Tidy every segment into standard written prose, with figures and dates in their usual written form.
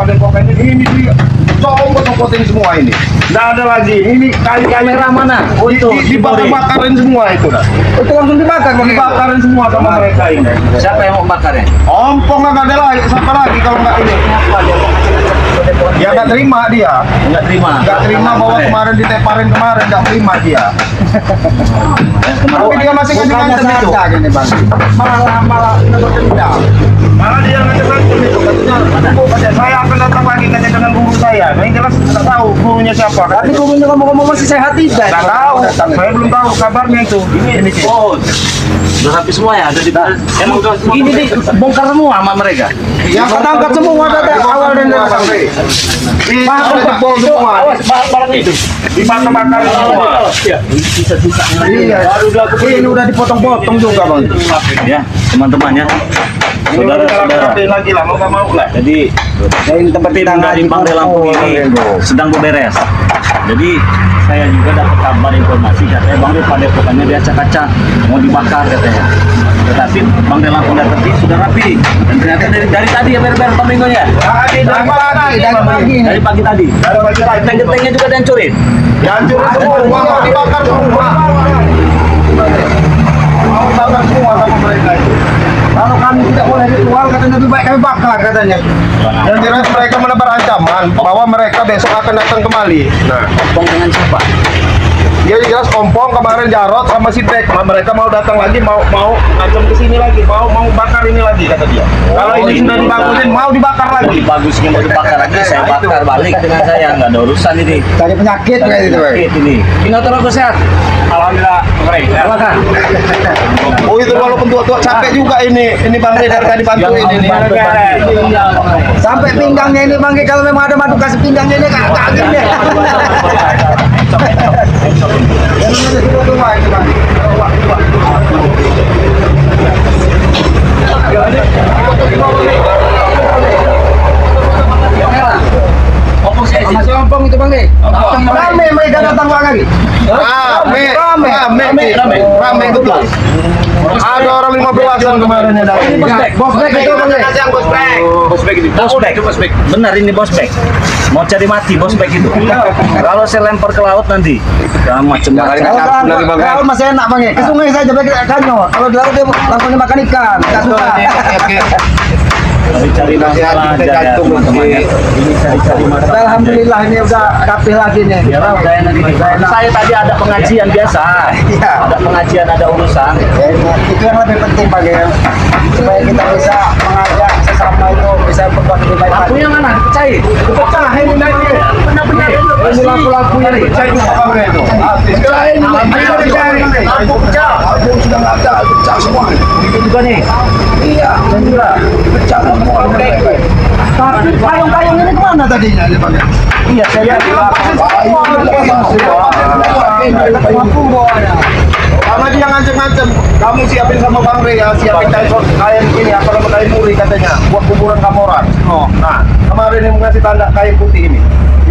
pakai kokain ini dia copot-copotin semua ini. Nggak ada lagi. Ini kali-kali Kamera mana? Oh, itu dibakar-bakarin semua itu dah. Itu langsung dibakar pakai Dibakarin semua sama mereka ini. Siapa yang mau bakarnya? Ompong nggak ada lagi, siapa lagi kalau nggak ini? Ya nggak terima dia. Nggak terima. Nggak terima bahwa kemarin diteparin kemarin nggak terima dia. Tapi dia masih ngancam itu. Gini bang. Malah dendam. Malah dia ngancam itu katanya. Saya akan datang lagi katanya dengan guru saya. Nah ini jelas nggak tahu gurunya siapa. Tapi gurunya ngomong-ngomong masih sehat tidak? Nggak tahu. Saya belum tahu kabarnya itu. Ini sih. Oh, udah habis semua ya? Ada di emang ini dibongkar semua sama mereka? Yang ketangkap semua dari awal dan dari sampai. Jebol semua. Barang itu Dibakar-bakar semua. Sisa-sisa. Iya. Ini udah dipotong-potong juga bang. Ya, teman-teman ya. Saudara-saudara. Lagi lah, mau nggak mau lah. Jadi Yang tempat tim dari Bangre Lampung ini sedang beberes. Jadi saya juga dapat kabar informasi katanya Bangre Padepokannya diacak-acak mau dibakar katanya. Tetapi Bangre Lampung dan Teti sudah rapi. Dan ternyata dari tadi ya beres-beres Pak Minggu ya. Dari pagi tadi. Genteng-gentengnya juga dihancurin. Dihancurin semua, mau dibakar semua. Mau dibakar semua sama mereka itu. Kalau kami tidak boleh ritual katanya lebih baik kami bakar katanya. Dan jelas mereka menebar ancaman bahwa mereka besok akan datang kembali. Nah, Ompong dengan siapa? dia jelas Ompong kemarin Jarot sama si Bek. Nah, mereka mau datang lagi, mau ancam ke sini lagi, mau bakar ini lagi kata dia. Kalau ini sudah dibagusin, mau dibakar lagi. Bagusnya mau dibakar lagi, saya bakar balik dengan saya nggak ada urusan ini. Cari penyakit kayak itu. Penyakit ini. Inotor aku sehat. Alhamdulillah, keren. Silakan. Oh itu walaupun tua-tua capek juga ini Bang Rey dari tadi bantuin ini. Sampai pinggangnya ini bang, kalau memang ada madu kasih pinggangnya ini kaget deh. Masih ompong itu bang deh. Rame mereka datang lagi. Rame betul. Ada orang 15-an kemarin yang datang. Bosbek itu bang deh. Bosbek. Benar ini bosbek. Mau cari mati bosbek itu. Kalau saya lempar ke laut nanti, ya macam-macam. Kalau laut masih enak bang ya. Ke sungai saja pakai kanyo. Kalau di laut dia langsung dimakan ikan. Nggak suka. Cari masalah aja ya teman-teman ya. Ini cari masalah. Alhamdulillah ini udah rapih lagi nih. Ya, udah enak ini. Saya tadi ada pengajian biasa. Iya. Ada pengajian, ada urusan. Itu yang lebih penting Pak ya, supaya kita bisa mengajak sesama itu bisa berbuat lebih baik. Lampunya mana? Dipecahin. Dipecahin ini Benar-benar ini lampu-lampunya dipecahin Apa itu? dipecahin lampu pecah. lampu sudah nggak ada, pecah semua. Itu juga nih. Iya, dan juga pecah semua. Tapi payung-payung ini kemana tadinya? Iya, saya lihat di belakang. Lampu bawahnya. Karena dia ngancem-ngancem, kamu siapin sama Bang Rey ya, siapin kain ini apa namanya kain muri katanya, buat kuburan kamu orang. Nah, kemarin yang ngasih tanda kain putih ini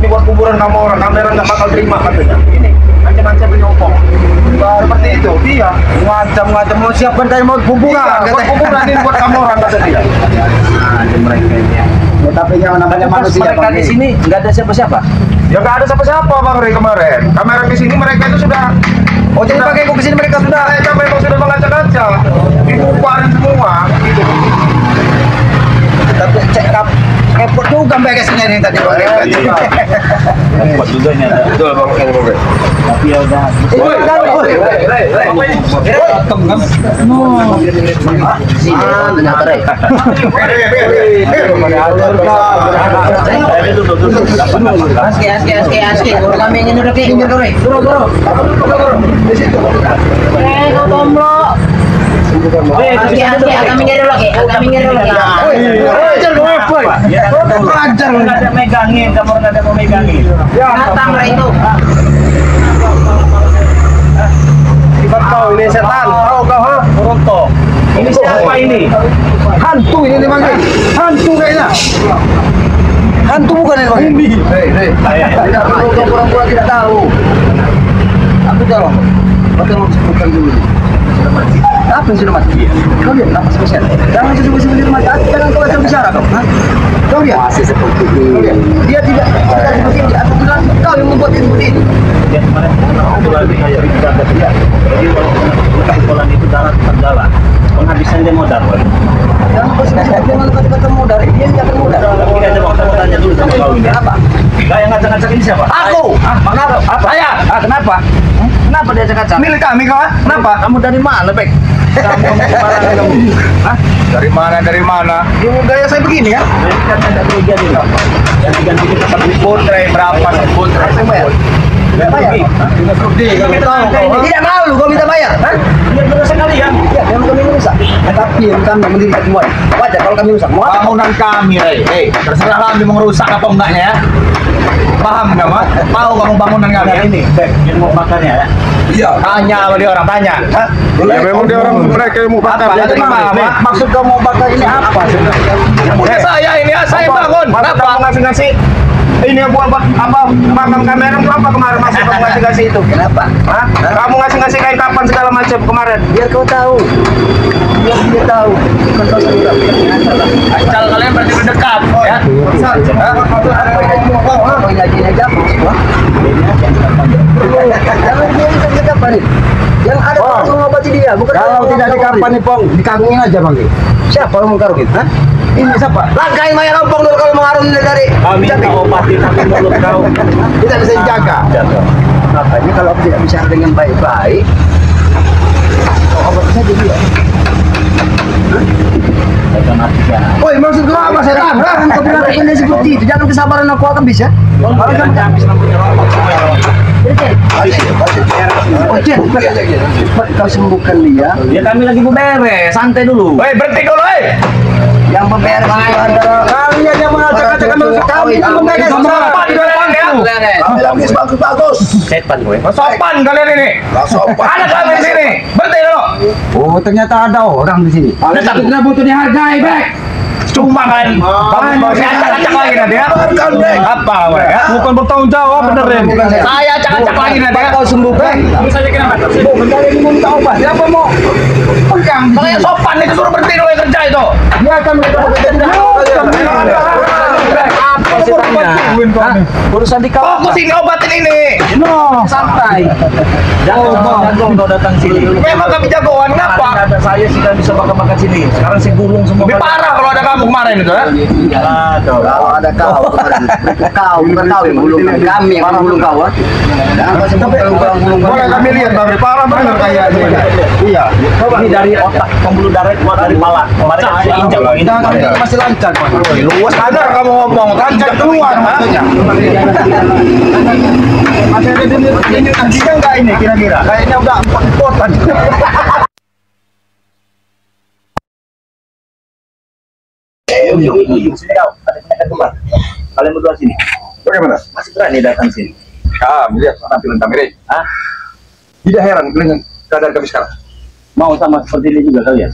buat kuburan kamu orang, kamera nggak bakal terima katanya. Ini ngancem-ngancem nyopong. Seperti itu, dia Ngancam-ngancam mau siapkan kayak mau kuburan. buat kuburan ini buat kamu orang kata dia. Nah, di mereka ini. Ya, tapi yang namanya manusia Mereka Bang, di sini nggak ada siapa-siapa. Ya nggak ada siapa-siapa Bang Rey kemarin. Kamera di sini mereka itu sudah. Oh jadi pakai kok kesini mereka sudah. Mereka memang sudah mengacak-acak, dibubarin semua. Gitu. Tapi cek kepot juga mereka sini nih tadi Bang. Kuat juga ini ada. Betul Bang Rey. Tapi ya udah. Potong kan? Sini ternyata Rey. Aski. Kami ingin udah kayak gini Rey. Bro. Di situ. Aski, kami ngeri lagi. Belajar. Nggak ada megangin, kamu nggak ada mau megangin. Datang Rey itu. Tahu ini setan, tahu kau ha? Ronto. Ini siapa ini? Hantu ini Bang. Hantu kayaknya. Hantu bukan ini Bang. Tidak pura-pura tidak tahu. Aku jawab. Betul sebutkan dulu. sudah mati. Apa yang sudah mati? Kau lihat apa spesial? Jangan sebut-sebut mati. Jangan kau asal bicara kau. Kau lihat. Masih seperti ini. Dia tidak seperti ini. Aku bilang kau yang membuat dia seperti ini. Dia kemarin kebetulan saya dijaga dia. Jadi kalau sekolah itu darat terdalam. Penghabisan dia modal. Jangan kau sebut-sebut dengan kata-kata modal. Dia tidak akan modal. Ini aja mau saya tanya dulu sama kau ini. Apa? Gak yang ngacak-ngacak ini siapa? Aku. Kenapa? Apa? Saya. Kenapa? Kenapa dia ngacak-ngacak? Milik kami kau, kenapa? Kamu dari mana, Bek? Kamu sembarangan kamu. Hah? Dari mana? Gaya saya begini ya? Jadi kan ada kerugian ini. Yang diganti kita pakai Botre berapa? Botre. Saya bayar. bayar. Tidak malu kau minta bayar. Hah? Lihat dulu sekali ya. Ya, memang kami rusak. Tapi yang kami mendirikan semua. Wajar kalau kami rusak. Mau apa? Bangunan kami, terserah kami mau rusak apa enggaknya ya. Paham nggak, Mas? Tahu kamu bangunan kami ya? Ini, Bek, dia mau makannya ya. Iya. Tanya sama dia orang, tanya. Hah? Ya memang dia orang mereka yang mau bakar. Apa? Dia Jadi dari mana? apa? Maksud kau mau bakar ini apa sebenarnya? Udah saya ini ya, saya bangun. Kenapa kamu ngasih-ngasih? Ini yang buat apa? Makam kamera berapa kemarin masuk kamu ngasih-ngasih itu? Kenapa? Hah? Kamu ngasih-ngasih kain kapan segala macam kemarin? Biar kau tahu. Biar dia tahu. Bukan kau sendiri. Asal kalian berarti dekat ya. Kau lagi aja semua. Jangan biarkan kita panik. Yang ada Oh. langsung mengobati dia. Bukan Kalau tidak dikampanye Pong, dikarungin aja Bang. Siapa yang mengkarungin? Hah? Ini siapa? Langkain mayat rompong dulu kalau mengarung dari. Kami minta obatin tapi mulut kau. Tidak bisa dijaga. Makanya kalau aku tidak bisa dengan baik-baik, obat saja dia. Saya mati ya. Woi, maksud kau apa setan? Kan kau bilang aku ini seperti itu. Jangan kesabaran aku akan bisa. Kalau kan habis rambutnya rokok semua. Oh, Jen, kau sembuhkan dia. Ya kami lagi beberes, santai dulu. Woi, berhenti dulu, Yang memberes itu adalah Kalian yang mengacak-acak kami kami yang memberes. Sopan kalian ya. Bagus, bagus. Setan gue. Sopan kalian ini. Ada kami di sini. Berhenti dulu. Oh, ternyata ada orang di sini. Datang. Kita butuh dihargai, Bek. Cuma kalian kamu acak-acak lagi nanti ya. Apa weh ya? Bukan bertanggung jawab bener ya. Saya acak-acak lagi nanti ya. Kau sembuhkan. Bisa aja kenapa? Mencari minta obat. Siapa mau pegang? Makanya sopan itu suruh berhenti dulu yang kerja itu. Dia akan Apa sih tanya? Urusan di kau. Fokus ini obatin ini. No. santai. Jangan kau datang sini. Memang kami jagoan Kemarin ngapa? ada saya sih kan bisa makan-makan sini. Sekarang saya gulung semua. Lebih parah kalau ada kamu kemarin itu ya. Aduh. Kalau ada kau, bukan kau yang gulung kami yang gulung kau. Jangan kau sebut gulung. Boleh kami lihat Bang, parah benar kayaknya. Iya. Ini dari otak pembuluh darah keluar dari pala. Kemarin saya injak ini. Masih lancar. Luas sadar kamu ngomong, lancar keluar maksudnya. Masih ada ini nantinya enggak ini kira-kira? Kayaknya udah 4 potan. Kalian berdua sini. Bagaimana? Masih berani datang sini? Kami lihat penampilan kami ini. Hah? Tidak heran dengan keadaan kami sekarang. Mau sama seperti ini juga kalian?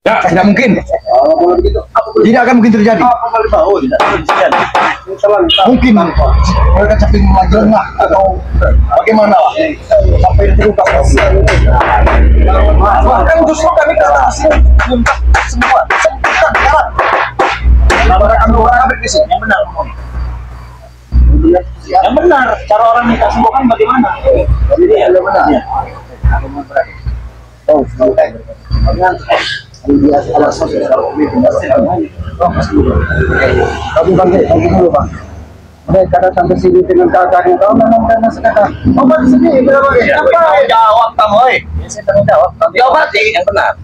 Ya, tidak mungkin. Tidak akan mungkin terjadi. Apa kali mau? Tidak terjadi. Mungkin mereka caping lagi lengah atau bagaimana lah sampai terluka. Bahkan justru kami kasih semua Yang benar. Yang benar. Cara orang minta sembuh kan bagaimana? Jadi ya benar. Oh, dia salah satu kamu bangkit dulu Bang. Mereka datang ke sini dengan keadaan kau memang karena sekarang obat sini berapa? Apa? Jawab kamu, oi. Saya tanggung jawab. Diobati. Yang benar.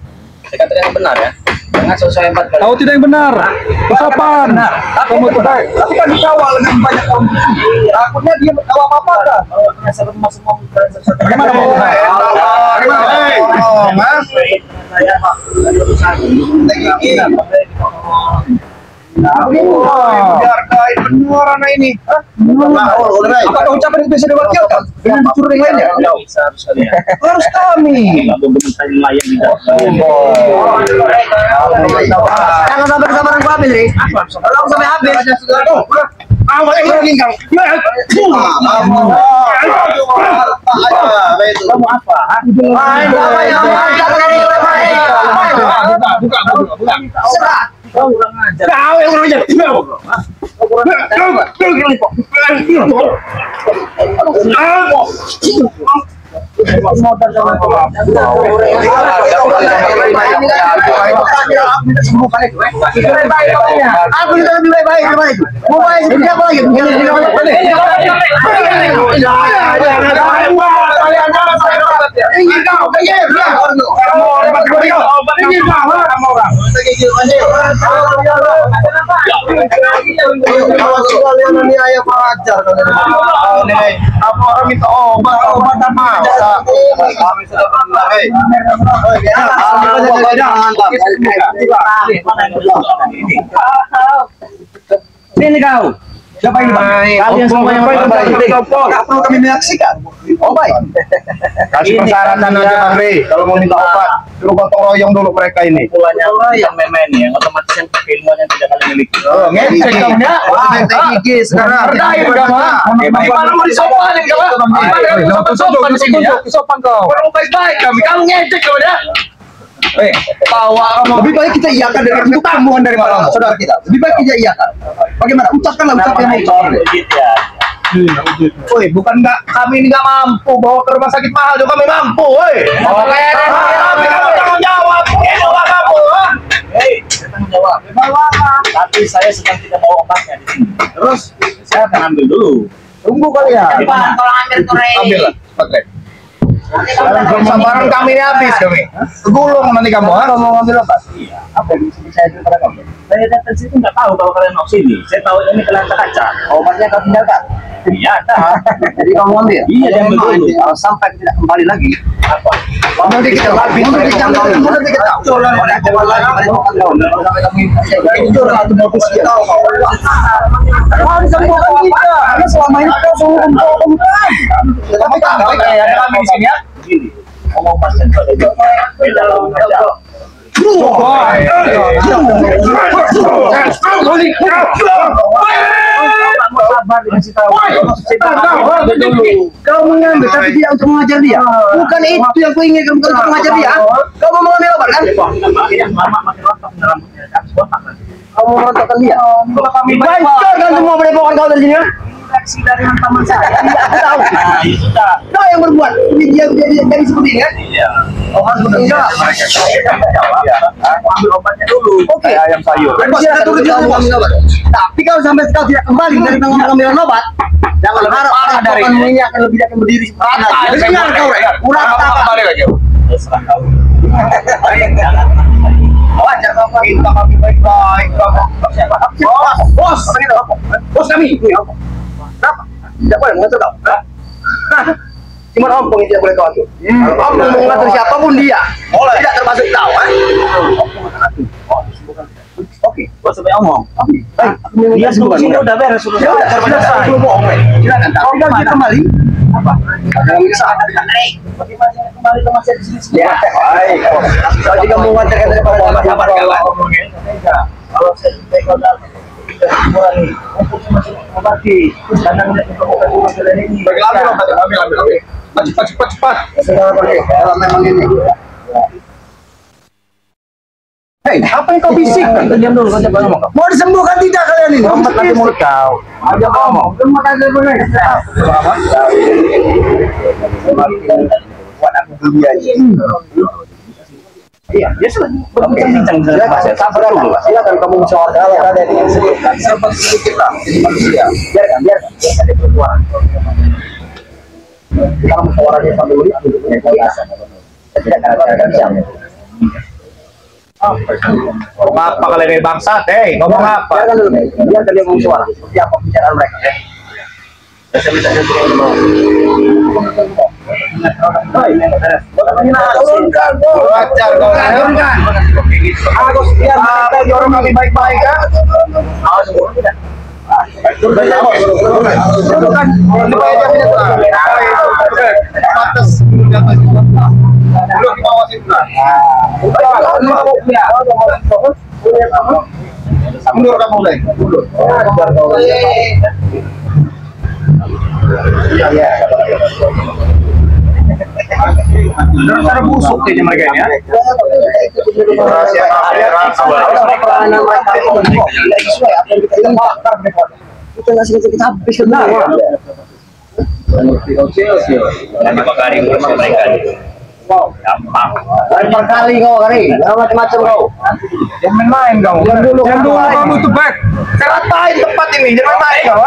Saya katakan yang benar ya. Jangan sesuai 4 kali. Tahu tidak yang benar? Usapan. Kamu tuh baik. Tapi kan dikawal dengan banyak orang. Takutnya dia tahu apa-apa kan? Kalau punya serem semua Bagaimana mau? Biarkan benar anak ini. Apakah ucapan itu bisa diwakilkan dengan tutur yang lainnya? Harus kami. Jangan sampai kesabaran gua habis, Ri. Kalau sampai habis, Kamu apa? Kau kurang ajar. Kau yang kurang ajar. Aku sudah lebih baik daripada itu. Mau baik seperti apa lagi? Apa orang minta obat apa? Kami sudah pernah. Sini kau. Siapa ini bang? Kalian semua yang Tidak perlu kami menyaksikan. Oh baik. Kasih persyaratan aja Bang Rey. Kalau mau minta obat, suruh gotong royong dulu mereka ini. pulanya yang memen yang otomatis yang keilmuan yang tidak kalian miliki. Ngecek kamu ya. Gigi sekarang. Gimana mau disopanin kau? Gimana kamu sopan di sini ya? Sopan kau. Orang baik-baik kami, kamu ngecek kau ya? Bawa kamu. Lebih baik kita iakan dari itu tambuhan dari malam saudara kita. Lebih baik kita iakan. Bagaimana? Ucapkanlah ucapan yang Woi, bukan kami ini nggak mampu bawa ke rumah sakit mahal juga kami mampu, woi. Oke, Kami kamu tanggung jawab. Ini apa kamu? hei, tanggung jawab. Tapi saya sedang tidak bawa obatnya di sini. Terus saya akan ambil dulu. tunggu kalian. Kalau ambil turai. Ambil lah, pakai. Sabaran kami ini habis kami. Gulung nanti kamu, ha? Mau ngambil obat? Iya, apa yang bisa saya cerita pada kamu? Saya datang sini nggak tahu kalau kalian mau sini. Saya tahu ini kalian kaca. Obatnya kau tinggalkan. Iya, dah. Jadi kamu ambil. Iya, diambil dulu. Kalau sampai tidak kembali lagi. Apa? Nanti kita habis. Nanti kita karena selama ini kau selalu membohongkan. Kamu tahu ada kami di sini ya? Begini, ngomong pasien pada di dalam kaca. Sabar dikasih tahu. Kau mengambil tapi tidak untuk mengajar dia. Bukan itu yang kau inginkan, bukan untuk mengajar dia. Kau mau mengambil obat kan? Makin rontok rambutnya, habis botak nanti. Kau mau merontokkan dia. Kalau kami Hancurkan semua padepokan kau dari sini ya. infeksi dari teman saya. Tidak tahu. Nah, itu dah. Kau yang berbuat. Dia jadi seperti ini kan? Iya. Oh harus bertanggung jawab. Ambil obatnya dulu. Oke. Ayam sayur. Bos, kita tunggu dia mengambil obat. Tapi kalau sampai kau tidak kembali dari pengambilan obat, jangan harap padepokan ini akan lebih akan berdiri seperti ini. Dengar kau, kurang tak. Balik lagi. Terserah kau. Jangan. Wajar kau Pak. Kita kami baik-baik. Siapa? Bos. Apa gitu? Bos kami. Kenapa? Tidak boleh mengatur kau. Cuma om yang tidak boleh kau atur. Kalau om mau mengatur siapapun dia, tidak termasuk kau. Oke. Bos sampai omong. Baik. Dia sebelum sini udah beres sudah selesai. Silakan. Tapi kalau dia kembali, Apa? dalam kesalahan Bagaimana saya kembali ke masjid di sini? ya, baik. Kalau jika mau mengajarkan daripada Sabar kawan. Kalau saya kalau kurangi, untuk masih mengobati. Kadang dia bukan cuma sudah ini. Ambil. Cepat. Saudara pergi. Kalau memang ini. Hei, apa yang kau bisikkan? Diam dulu, kau coba ngomong. Mau disembuhkan tidak kalian ini? Lompat nanti mulut kau. Aja ngomong. Belum ada benar. Buat aku dunia ini. Iya, dia sudah berbincang dengan pasien. Sabar dulu. Silakan kamu musyawarah kalau kalian ingin sedikit sedikit lah jadi manusia. Biarkan dia bersuara. Kalau musyawarahnya sampai dulu itu biasa. Tidak akan bisa. Ngomong apa kalian ini bangsat? Ngomong apa? Biarkan dulu. Biarkan dia musyawarah. Seperti apa pembicaraan mereka. Saya minta dia turun. Turunkan, Wajar kau. turunkan. Agus, biar apa orang kami baik-baik kan? Turunkan. Batas. Belum di bawah situ lah. Mundur kamu mulai. Mundur. Iya. Cara busuk kayaknya mereka ini ya. Kita ngasih kita habis kenal. Nanti bakari mereka. Gampang. Lempar kali kau kali, macam-macam kau. Jangan main kau. Jangan dulu kamu tuh back. Keratain tempat ini, jangan main kau.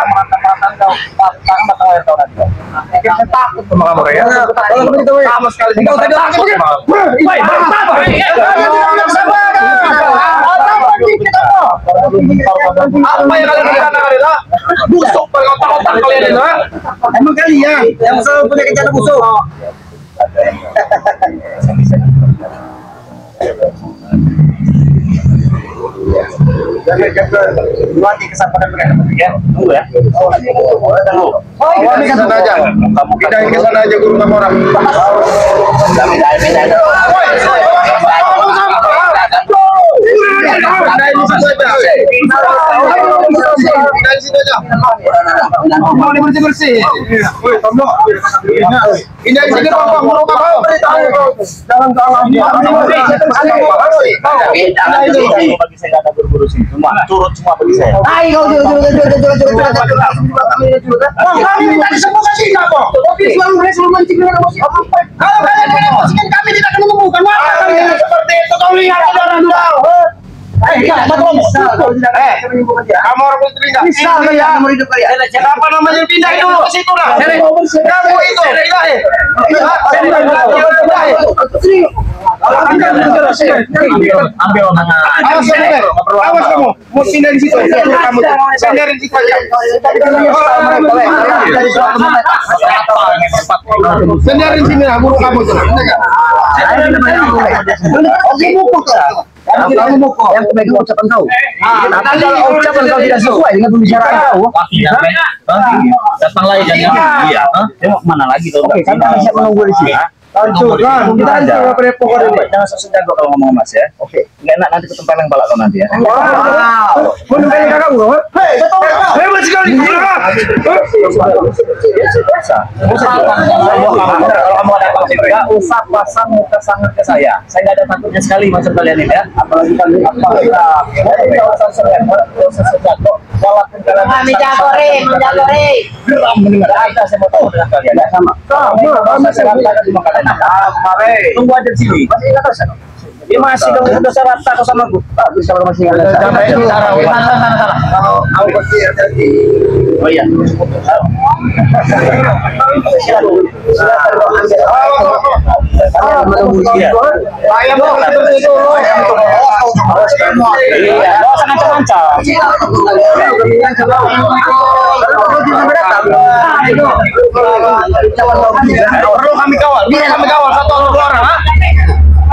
Saya takut sama kamu ya. Sama sekali. Kau tidak takut. Apa yang kalian rencana adalah busuk otak-otak kalian itu? Emang kalian yang selalu punya rencana busuk. Mati kesempatan mereka ya. Tunggu ya. Ini ke sana aja. Pindahin ke sana aja guru kamu orang. Pindahin di situ aja. Pindahin di situ aja. Mau bersih-bersih. Pindahin sini Bapak, guru kamu. Jangan Bagi saya nggak ada buru-buru sini. Semua curut semua bagi saya. ayo kau kami minta disembuhkan sih kau. Tapi selalu mancing dengan emosi. Kalau kalian mengemosikan kami tidak akan menemukan warna seperti itu. Kau lihat saudara-saudara. Kamu orang putri nggak? Misal ya, Kenapa namanya pindah dulu ke situ lah? Kamu itu pindahin. Ambil tangan. Awas kamu, awas kamu. Mau pindah di situ. Kamu pindahin di situ aja. Pindahin sini lah, guru kamu tuh. Kamu mukul. Yang pemegang ucapan kau. Tapi kalau ucapan kau tidak sesuai dengan pembicaraan kau, Datang lagi kan? Iya. Dia mau kemana lagi tuh? oke, kan kami siap menunggu di sini. Hancurkan. Kita hancur pokoknya ini. Jangan sosok jago kalau ngomong Mas ya. Oke. Nggak enak nanti ketempeleng balak kau nanti ya. Wow. Bunuh kayak kakak gua. Hebat sekali. Biasa. Kalau kamu ada apa nggak usah pasang muka sangat ke saya. Saya nggak ada takutnya sekali macam kalian ini ya. Apalagi kalian tidak usah sering, tidak usah sejako. Walaupun kalian geram mendengar ada saya mau tahu dengan kalian ya. Sama. Saya katakan di makanan. Tunggu aja di sini. Masih ingat saya. Dia masih dong udah syarat takut sama aku. Bisa masih ingat. Kamu bersihin tadi. Oh iya. Saya mau bersih dulu. Iya, sangat lancar. Perlu kami kawal, satu orang.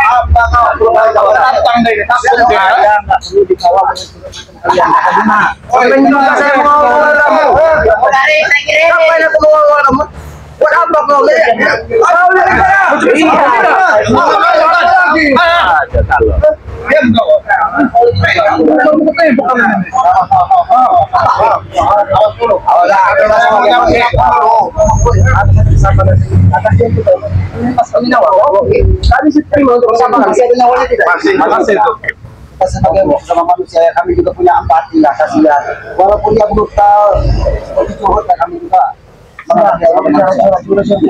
Apa kau perlu datang dari takut dia? Nggak perlu dikawal. Saya mau kamu. Ngapain aku mau kamu? Buat apa kau? Ada kalau. Diam kau. Kami terima untuk bersama. Masih ada nyawanya tidak? Masih itu. Kita sebagai sama manusia, kami juga punya empati, kasihan. Walaupun dia brutal seperti curut, kami juga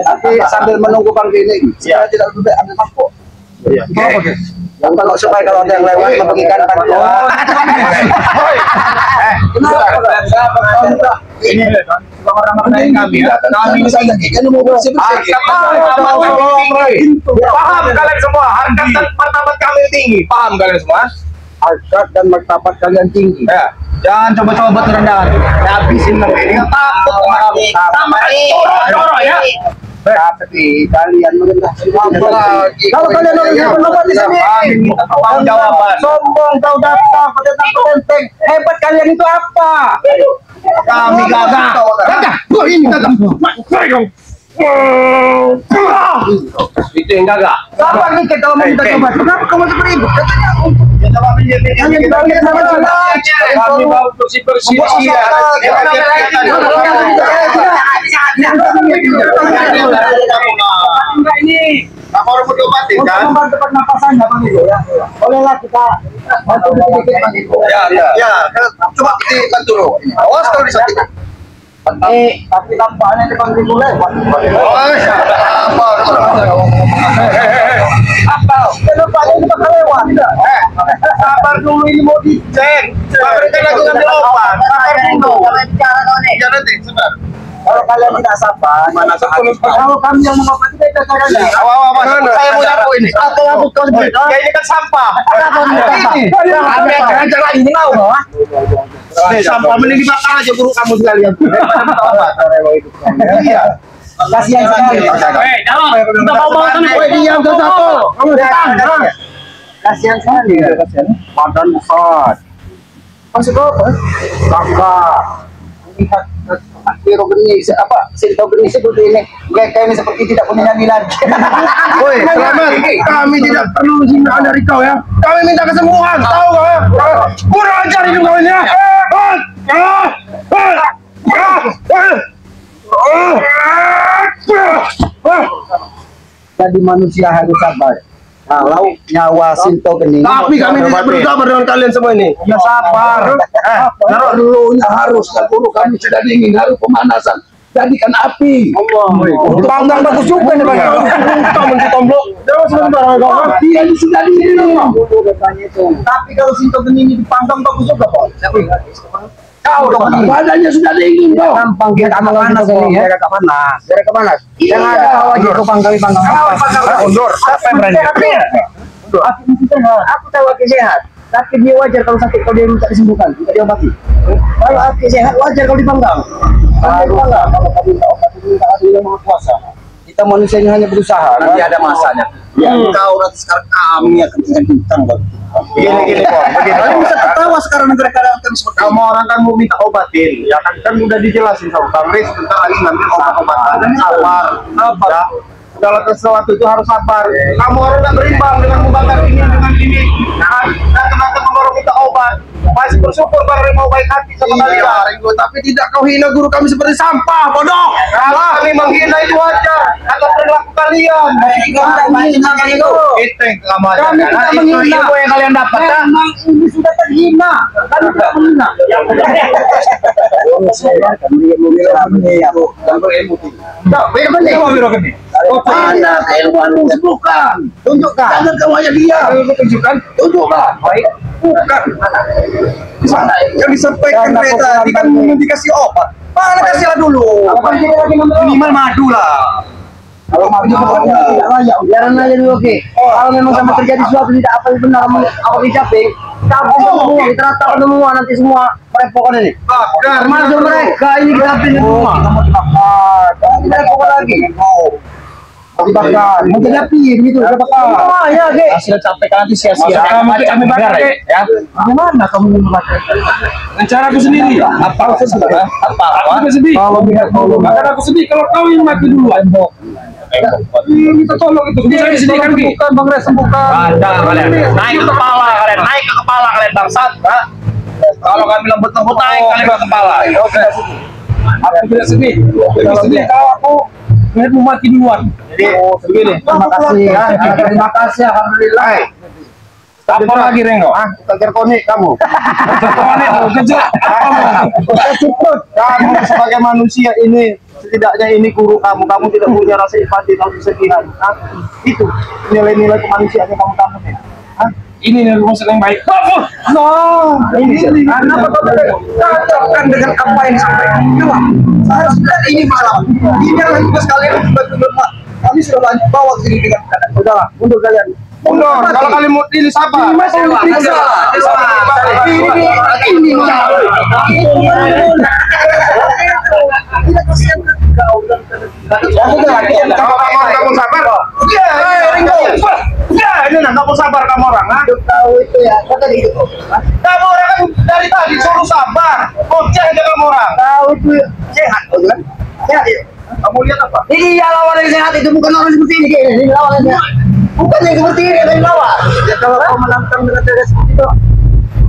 nanti sambil menunggu Bang Gini, saya tidak lebih ambil mangkuk. Yang kalau supaya kalau ada yang lewat membagikan bantuan. Ini orang mengenai kami ya. Kami saja kan mau bersih-bersih. Paham kalian semua, harkat dan martabat kami tinggi. Paham kalian semua? Harkat dan martabat kalian tinggi. Ya, jangan coba-coba buat rendahan. Habisin nanti. Ini takut sama kami. Sama coro ya. Tapi kalian merendah lagi. Kalau kalian orang di sini, Tanggung jawaban. sombong kau datang petentang. Hebat kalian itu apa? Kami gagah. Gagah. Gua ini gagah. Itu yang gagah. Sabar nih kita mau minta coba. Kenapa kamu seperti itu? Kami mau bersih-bersih. ini. Kamu harus diobatin kan? Tempat napasannya Bang Ido ya. Bolehlah kita bantu dikit-dikit Bang Ido. Ya, coba dibantu dulu. Awas kalau disakiti. Tapi tampaknya di Bang Ido lewat. Oh, Apa? Kenapa ini bakal lewat? sabar dulu ini mau dicek. Mereka lagi ngambil obat. Sabar dulu. Jangan bicara kau nih. Ya nanti, sebentar. Kalau kalian tidak sabar, kalau kami yang mengobati kita caranya. Saya mau nyapu ini. Aku kau sebut. Ya ini kan sampah. Ini. Kami akan ajak lagi ini mau. Nih, sampah mending dibakar aja guru kamu sekalian. Daripada minta obat. Iya. Kasihan sekali. Kita mau banget nih. Diam kau satu. Kamu datang. Kasihan sekali. Badan besar. Maksud kau apa? Kakak. Lihat Hero geni, apa Sinto geni seperti ini, mereka ini seperti tidak punya nyali lagi. Woi, selamat. Kami tidak perlu hinaan dari kau ya. Kami minta kesembuhan, tahu kau ya? Kurang ajar hidup kau ini ya. Jadi manusia harus sabar. Kalau nyawa Sinto geni. Tapi kami tidak bersabar dengan kalian semua ini. Ya sabar. Taruh dulunya harus guru kami sudah dingin, harus pemanasan. Jadikan api. Dipanggang bagus juga nih Bang. Kamu ditomblok. Jangan sebentar kau. Dia sudah dingin. Tapi kalau Sinto geni ini dipanggang bagus juga Pak. Kau dong. Badannya sudah dingin dong. Gampang dia agak panas ini ya. Agak panas. Dia agak panas. Yang ada kau aja kau panggang. Undur. Siapa yang berani? Aku tahu Aki sehat. Tapi dia wajar kalau sakit kalau dia minta disembuhkan, minta diobati. Kalau Aki sehat wajar kalau dipanggang. Kalau kamu minta obat itu minta kasih yang maha kuasa. Kita manusia ini hanya berusaha. Nanti ada masanya. Ya. Kau nanti sekarang kami akan bintang bang. Begini kok, begini. Kalian bisa ketawa sekarang negara-negara kami seperti Kamu orang kan mau minta obatin, ya kan udah dijelasin sama Bang Riz, bentar lagi nanti obat-obatan. Sabar, ya. Segala sesuatu itu harus sabar. Kamu orang nggak berimbang dengan membakar ini dengan ini. Nah, teman-teman baru minta obat. Masih bersyukur Bang Riz mau baik hati sama kalian. Tapi tidak kau hina guru kami seperti sampah, bodoh. Kalau kami menghina itu wajar atas perilaku kalian. Itu yang kamu ajarkan. Itu ilmu yang kalian dapat. memang ini sudah terhina. Kami tidak menghina. Mana keilmuanmu sebutkan? Tunjukkan. Jangan kamu hanya diam. Tunjukkan. Tunjukkan. Bukan. Yang disampaikan tadi kan dikasih obat. Mana kasihlah dulu. Minimal madu lah. Kalau madu tidak layak, biaran aja dulu oke. Kalau memang sampai terjadi sesuatu tidak apa benar apa dicapai, cabut semua, diteratakan semua nanti semua merepotkan ini. Termasuk mereka ini kita pilih semua. Kita repotkan lagi. Dibakar, mau jadi api begitu, dibakar. Semua ya, Ge. Hasil capek nanti sia-sia. Kami bakar ya. Bagaimana kamu membakar? dengan cara aku sendiri. Apa? Apa? Aku sedih. Bahkan aku sedih kalau kau yang mati duluan. Kita tolong itu. Bisa disediakan Ki. Bukan Bang Res, sembuhkan. Ada kalian. Naik ke kepala kalian. Naik ke kepala kalian bangsat. Kalau kami lembut-lembut naik kalian ke kepala. Aku tidak sedih. Tidak sedih kalau aku melihatmu mati duluan. Jadi begini. Terima kasih ya. Terima kasih alhamdulillah. Apa lagi Rengo? Kejar koni kamu. Kamu sebagai manusia ini, setidaknya ini guru kamu tidak punya rasa empati dan kesedihan. Itu nilai-nilai kemanusiaan yang kamu nih. Ini nih rumus yang baik. Ini kenapa kau cocokkan dengan apa yang disampaikan? Harusnya ini malam. Ini yang tugas kalian kami sudah lanjut bawa sini dengan udahlah, mundur kalian. Mundur. Kalau kalian mau ini sabar. Masih bisa. Ini tidak kasihan kau. Kamu sabar. Ya, Ringo. Ya, ini nah kamu sabar kamu orang, Tahu itu ya, kata gitu. Kamu orang kan dari tadi suruh sabar. Bocah aja kamu orang. Tahu itu sehat, kan? Sehat ya. Kamu lihat apa? Iya lawan yang sehat itu bukan orang seperti ini kayaknya. Ini lawan yang sehat. Bukan yang seperti ini yang lawan. Ya kalau kau menantang dengan cara seperti itu,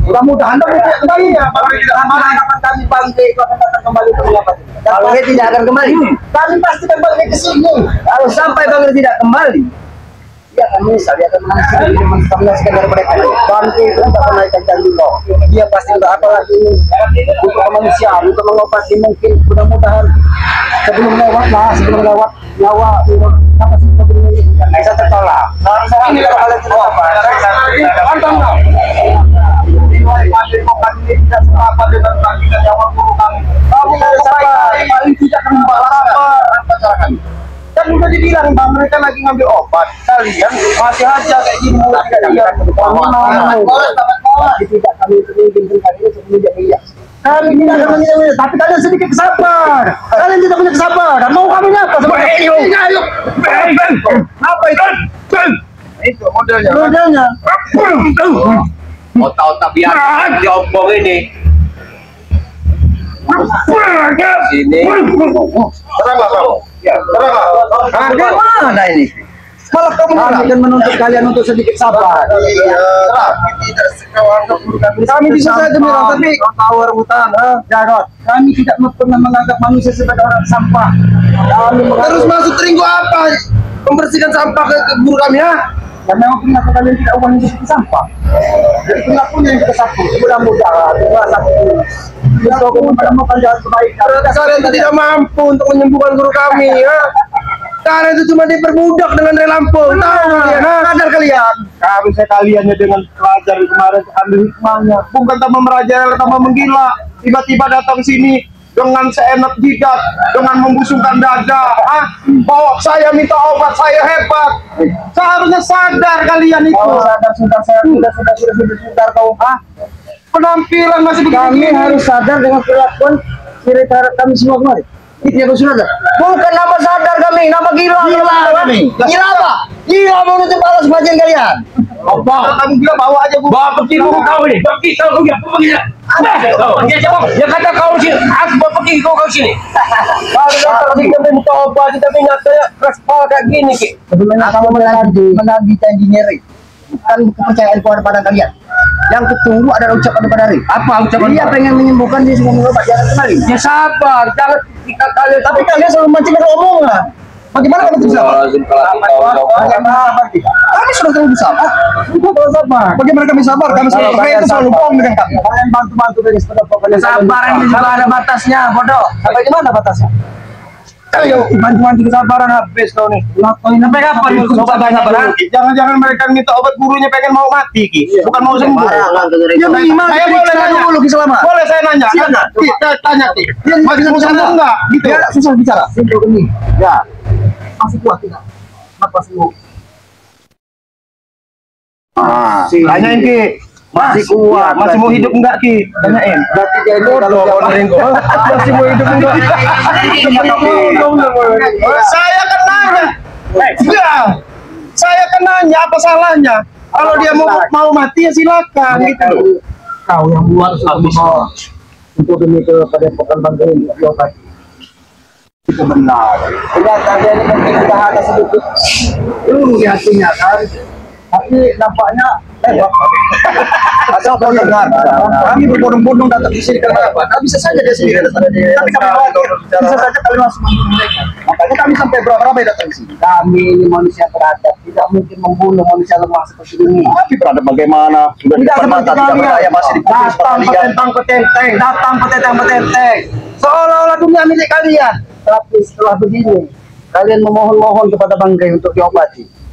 Mudah-mudahan Anda tidak kembali ya. Kalau tidak kembali, kapan kami bangkit, itu akan datang kembali ke apa? Bangkit tidak akan kembali. Kami pasti akan bangkit ke sini. Kalau sampai bangkit tidak kembali, dia akan menyesal, dia akan menyaksikan dari mereka. Bangkit itu untuk menaikkan candi kau. Dia pasti untuk apa lagi ini? Untuk kemanusiaan, untuk mengobati mungkin mudah-mudahan sebelum lewat nyawa apa sih bisa tertolak. Ini kalau kalian tidak sabar, pantang kau. Ini tidak sepakat dengan bagian nyawa guru kami. Kamu tidak sabar, paling tidak akan membalas sabar. Kan udah dibilang bang, mereka lagi ngambil obat. Kalian masih aja kayak gini mulai kalian. Tidak kami mengizinkan kalian sebelum dia lihat. Kami tidak akan mengizinkan, tapi kalian sedikit sabar. Kalian tidak punya kesabaran. Mau kami apa? Ayo. Apa itu? Itu modelnya. Otak-otak biar diombong ini. Sini. Teranglah kamu. Ya, teranglah. Bagaimana ini? Malah kamu akan menuntut kalian untuk sedikit sabar. Kami bisa saja bilang, tapi tawar hutan, Jarot. Kami tidak pernah menganggap manusia sebagai orang sampah. Kami terus masuk ringgo apa? Membersihkan sampah ke guru kami ya? Dan memang perilaku kalian tidak uang untuk sampah. Jadi perilakunya yang kita satu. Mudah-mudahan kita menemukan jalan kebaikan. Kalian itu tidak mampu untuk menyembuhkan guru kami ya. Kalian itu cuma diperbudak dengan relampung. Tahu kalian? Sadar kalian? Kami sekaliannya dengan pelajar kemarin ambil hikmahnya. Bukan tambah merajalela, tambah menggila. Tiba-tiba datang sini dengan seenak jidat, dengan membusungkan dada. Bawa saya minta obat, saya hebat. Seharusnya sadar kalian itu. Sudah kau. Penampilan masih begini. Kami harus sadar dengan perlakuan kiri terhadap kami semua kemarin. Itu yang sadar. Bukan nama sadar kami, nama gila. Kami. Gila apa? Gila menutup balas bagian kalian. Apa? Kamu gila bawa aja bu. Bawa pergi dulu kau ini. Pergi kau pergi. Dia kata kau sini. Aku bawa pergi kau sini. Kalau datang kita minta obat, kita nyatanya keras kepala kayak gini ki. Sebenarnya kamu menagih janjinya Ri. Bukan kepercayaan kepada kalian. Yang kutunggu adalah ucapan kepada Ri. Apa ucapan? Dia pengen menyembuhkan dia semua obat, jangan kembali. Ya sabar, jangan kalian. Tapi kalian selalu mancing dengan omongan. Bagaimana kamu tidak sabar? Kami sudah terlalu sabar. Bagaimana kami sabar? Kami selalu bohong dengan kami. Kalian bantu-bantu dari sepeda pokoknya. Sabar ini juga ada batasnya, bodoh. Sampai di mana batasnya? Ayo, bantu-bantu kesabaran habis kau nih. Sampai kapan lu coba sabaran? Jangan-jangan mereka minta obat gurunya pengen mau mati ki. Bukan mau sembuh. Ya gimana? Saya boleh nanya dulu selama. Boleh saya nanya? Kita tanya ki. Masih sembuh enggak? Gitu. Ya susah bicara. Ini. Ya. Masih kuat tidak? Masih kuat. Tanyain ki. Masih kuat. Masih mau hidup enggak ki? Tanyain. Berarti dia itu kalau masih mau hidup enggak? Saya kan nanya. Ya. Saya kan nanya apa salahnya? Kalau dia mau mati ya silakan gitu loh. Kau yang buat habis untuk demi kepada pekan bangga ini diobat. Itu benar. Ternyata dia ini mungkin sudah ada sedikit dulu di hatinya kan. Tapi nampaknya asal kau dengar, kami berbondong-bondong datang di sini karena apa? Nah, bisa saja dia sendiri datang. Tapi kami khawatir, bisa saja kami langsung membunuh mereka. Makanya kami sampai berapa-berapa datang di sini. Kami ini manusia beradab, tidak mungkin membunuh manusia lemah seperti ini. Tapi beradab bagaimana? Sudah Tidak seperti kalian, masih datang petentang. Seolah-olah dunia milik kalian. Tapi setelah begini, kalian memohon-mohon kepada Bang Gay untuk diobati.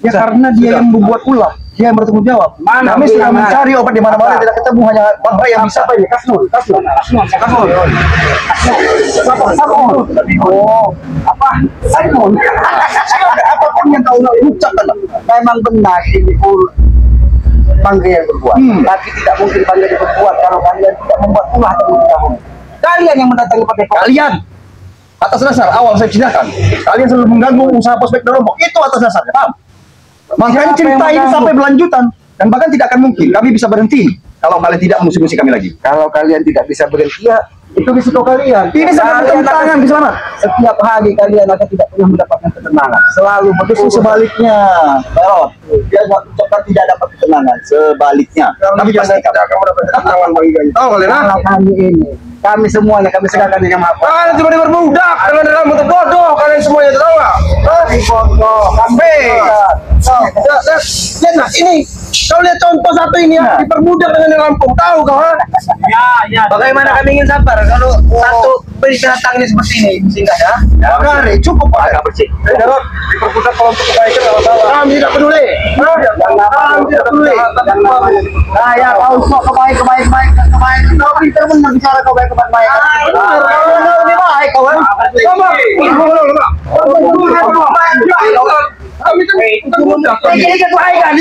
Ya karena dia yang membuat ulah, dia yang bertanggung jawab. Kami sudah mencari obat di mana-mana tidak ketemu, hanya Bang Gay yang bisa. Apa ini? Kasnul. Oh, apa? Simon. Apapun yang kau ucapkan, memang benar ini Bang Gay yang berbuat. Tapi tidak mungkin Bang Gay berbuat kalau kalian tidak membuat ulah terlebih dahulu. Kalian yang mendatangi padepokan. Kalian atas dasar awal saya ceritakan, kalian selalu mengganggu usaha prospek Lombok. Itu atas dasarnya, paham? Makanya cerita ini sampai berlanjutan dan bahkan tidak akan mungkin kami bisa berhenti Kalau kalian tidak musuh-musuh kami lagi. Kalau kalian tidak bisa berhenti, ya itu risiko kalian. Ini sangat bertentangan, bisa mana? Setiap hari kalian akan tidak pernah mendapatkan ketenangan. Selalu begitu sebaliknya. Barot, dia ucapkan tidak dapat ketenangan. Sebaliknya, kami pastikan akan mendapat ketenangan bagi kalian. Tahu kalian? Kalau kami ini, kami semuanya kami serahkan dengan apa? Kalian cuma diperbudak dengan dalam bentuk bodoh. Kalian semuanya tahu nggak? Bodoh, Sampai. Lihat ini. Kau lihat contoh satu ini ya, diperbudak dengan di Lampung. Tahu kau? Ya. Bagaimana kami ingin sabar kalau satu binatang ini seperti ini, sehingga ya? Makanya cukup Pak. Agak bersih. Dapat diperbudak kalau untuk kebaikan kalau salah. Kami tidak peduli. Kami tidak peduli. Saya tahu kok kebaik. Kau pintar benar bicara kebaik. Benar, kau lebih baik kawan. Kami kan budak. Dikit-dikit kebaikan.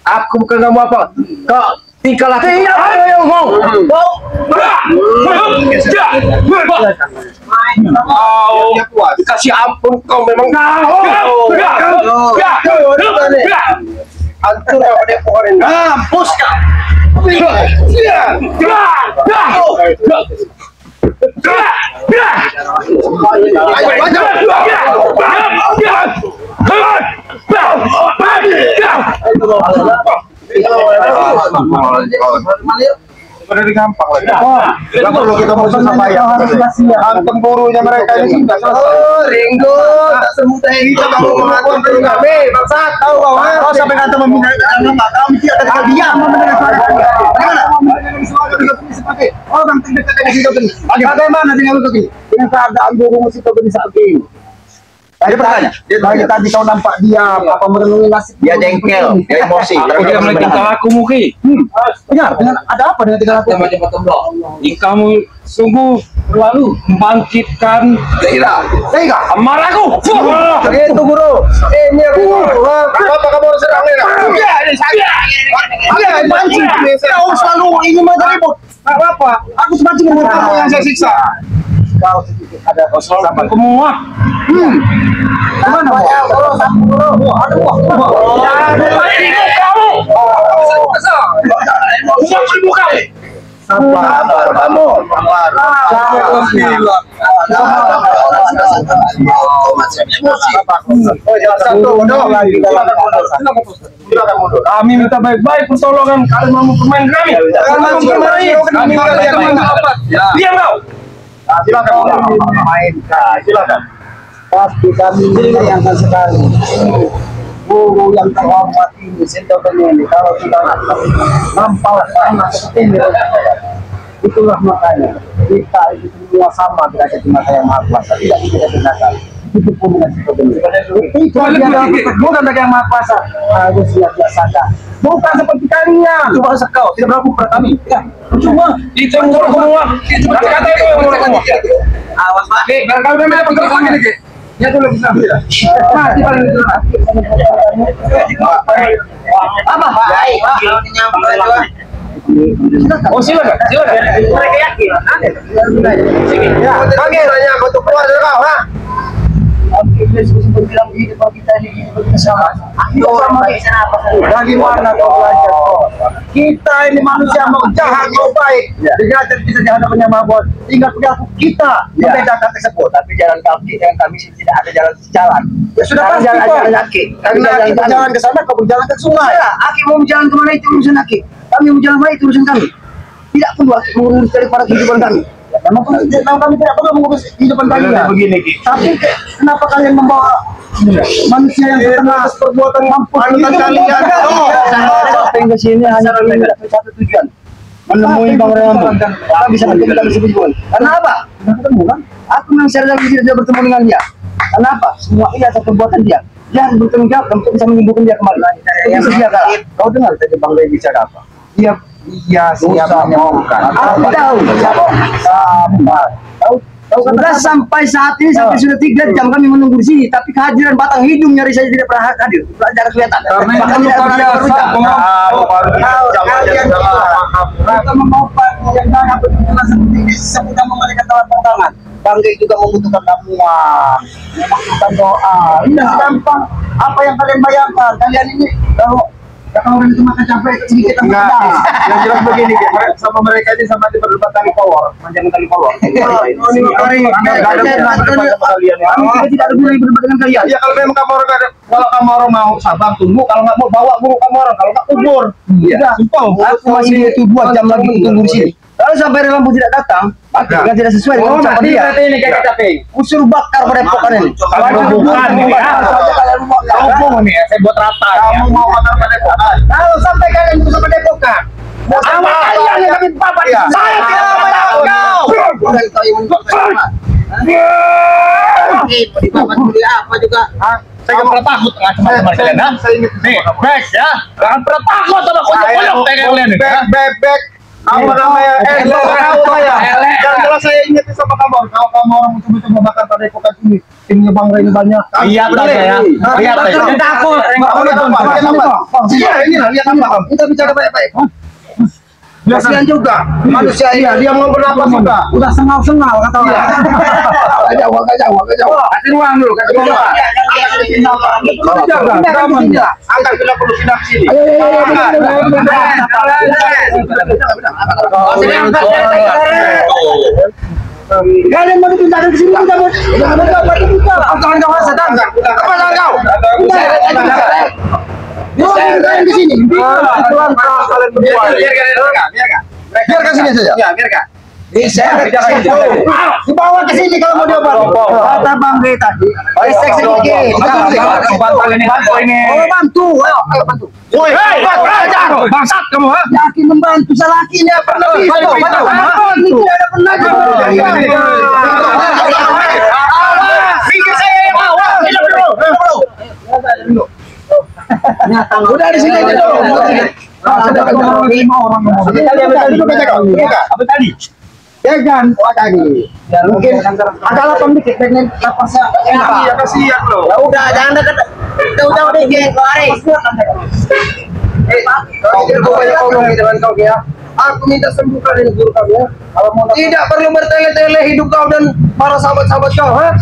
Aku bukan kamu apa? Kau tingkah laku. Dikasih ampun kau memang. Antum yang ada pohon ini. Mampus kau. Sebenarnya gampang lagi. Kenapa kalau kita mau susah payah? Antem burunya mereka ini sudah selesai. Ringo, tak semudah ini kita mau mengatur kami. Bangsat, tahu kau? Kau sampai kata memindahkan nama kami tidak ada diam. Bagaimana? Orang terdekat dengan situ ini. Bagaimana dengan itu ini? Dengan keadaan burung situ ini seperti ini. Dia bertanya. Dari tadi kau nampak diam, apa merenungi nasib? Dia jengkel, dia emosi. Aku dia mulai tingkah laku Muki. Benar, dengan ada apa dengan tingkah laku? Kamu sungguh terlalu membangkitkan Sehingga amarahku. itu guru. Ini guru. Apa kamu harus serang ini? Ya, ini saya. Ada mancing. Kau selalu ingin ribut. Apa? Aku semancing dengan kamu yang saya siksa. Kau sedikit ada Sampai semua. Gimana mau? Kalau satu dulu, aduh, Sabar kamu. Kami minta baik-baik pertolongan. Kalian mau bermain kami. Kami diam kau. Silakan. Silakan. pasti kami menyayangkan sekali. Guru yang terhormat ini, sentokan ini, kalau sudah nampal sama seperti ini, itulah makanya kita itu semua sama derajat di mata yang maha kuasa, tidak bisa bedakan. Itu pun dengan sentokan ini. Itu dia bukan bagi yang maha kuasa, harus biasa. Bukan seperti kalian. Coba sekau tidak berlaku pada kami. Ya, cuma Itu yang ngurus semua. Kata itu yang ngurus semua. Awas Pak. Kalau udah memang terus lagi nih. Ya tuh lebih sambil. mati paling itu. Apa? Baik. Oh silakan, silakan. Mereka yakin. Ya, panggil tanya kau tuh keluar dari kau, ha? Bilang ini kalau kita ini bersama. Bagaimana kau belajar? Kita ini manusia mau jahat mau baik. Derajat kita jangan penyamabuan. Tinggal perilaku kita membedakan tersebut. Tapi jalan kaki dengan kami tidak ada jalan. Ya sudah pasti jalan kaki. Karena kita jalan ke sana, kau berjalan ke sungai. Aki mau jalan kemana itu urusan Aki. Kami mau jalan kemana itu urusan kami. Tidak perlu Aki mengurus daripada kehidupan kami. Memang kami tidak perlu mengurus kehidupan kalian. Begini, Ki. Tapi kenapa kalian membawa manusia yang setengah perbuatan mampu Panutan kalian. datang ke sini hanya ingin satu tujuan, menemui Bang Rambo. Kita bisa bertemu dengan sebelum. Karena apa? Kita ketemu kan? Aku memang secara tidak bertemu dengan dia. Kenapa? Semua ini atas perbuatan dia. Dia harus bertanggung jawab untuk bisa menyembuhkan dia kembali. Yang sedia kalah. Kau dengar tadi Bang Ray bicara apa? Dia siapa menyembuhkan. Aku tahu. Sudah sampai saat ini sampai sudah 3 jam kami menunggu di sini, tapi kehadiran batang hidung nyari saya tidak pernah hadir. Tidak kelihatan. Bahkan tidak pernah berbicara. Kalian kita memohon yang banyak betul-betul seperti ini sedang memberikan telapak tangan. Bangga juga membutuhkan ramuan, membutuhkan doa. Ini gampang. Apa yang kalian bayangkan? Kalian ini kalau orang itu makan capek sedikit Enggak, yang jelas begini, sama mereka ini sama di berdebat tali kolor, manjangan tali kolor. Tidak ada gunanya berdebat dengan kalian. Ya kalau memang kamu orang kalau kamu orang mau sabar tunggu, kalau nggak mau bawa guru kamu orang, kalau nggak kubur. Iya. Simpel. Aku masih itu 2 jam lagi tunggu di sini. Kalau sampai lampu tidak datang, dengan tidak sesuai dengan ucapan dia. Ini kayak kita peng. Usur bakar padepokan ini. Bukan ini. Kampung nih, saya buat rata. Kamu mau makan padepokan? Kalau sampai kalian itu ke padepokan, Sama kalian yang kami papan. Iya. Saya tidak mau kau. orang tahu yang menurut apa juga. Saya nggak pernah takut macam-macam sama kalian, ha? Saya ingat Nih, sama kamu. Bex ya. Jangan pernah takut sama konyol-konyol kayak kalian nih. ha? Bebek. Apa namanya? Tahu ya. Yang jelas saya ingat sama kamu. Kalau kamu orang betul-betul membakar padepokan ini, timnya Bang Ray ini banyak. Iya, tak ya. Iya, tak. Jangan takut. Iya, ini lah lihat apa kamu. Kita bicara baik-baik. Kasihan juga manusia ini. Dia mau berapa juga? Udah sengal-sengal kata orang. Agak jauh. Kasih ruang dulu, kasih ruang. Angkat kita perlu pindah ke sini. Kalian mau dipindahkan ke sini kita mau. Jangan kau sedang. Apa kau? Kalian ke sini. Kalian berdua. Biarkan sini saja. Ya, biarkan. Bisa. Dibawa ke sini kalau mau diobat. Kata Bang Ray tadi. Isek sedikit. Oh, bantu. Ayo bantu. Woi, bangsat kamu, ha? Yakin membantu selaki ini apa lebih? Bantu. Tidak ada pernah. Minggir saya, hidup dulu. Udah di sini aja dulu. Apa tadi? Jangan tadi. Mungkin ada lapang dikit pengen lapasnya. Iya, kasihan loh. Ya udah, jangan dekat. Udah dikit, Ari. Aku minta sembuhkan ini guru kamu ya. Tidak perlu bertele-tele hidup kau dan para sahabat-sahabat kau, ha?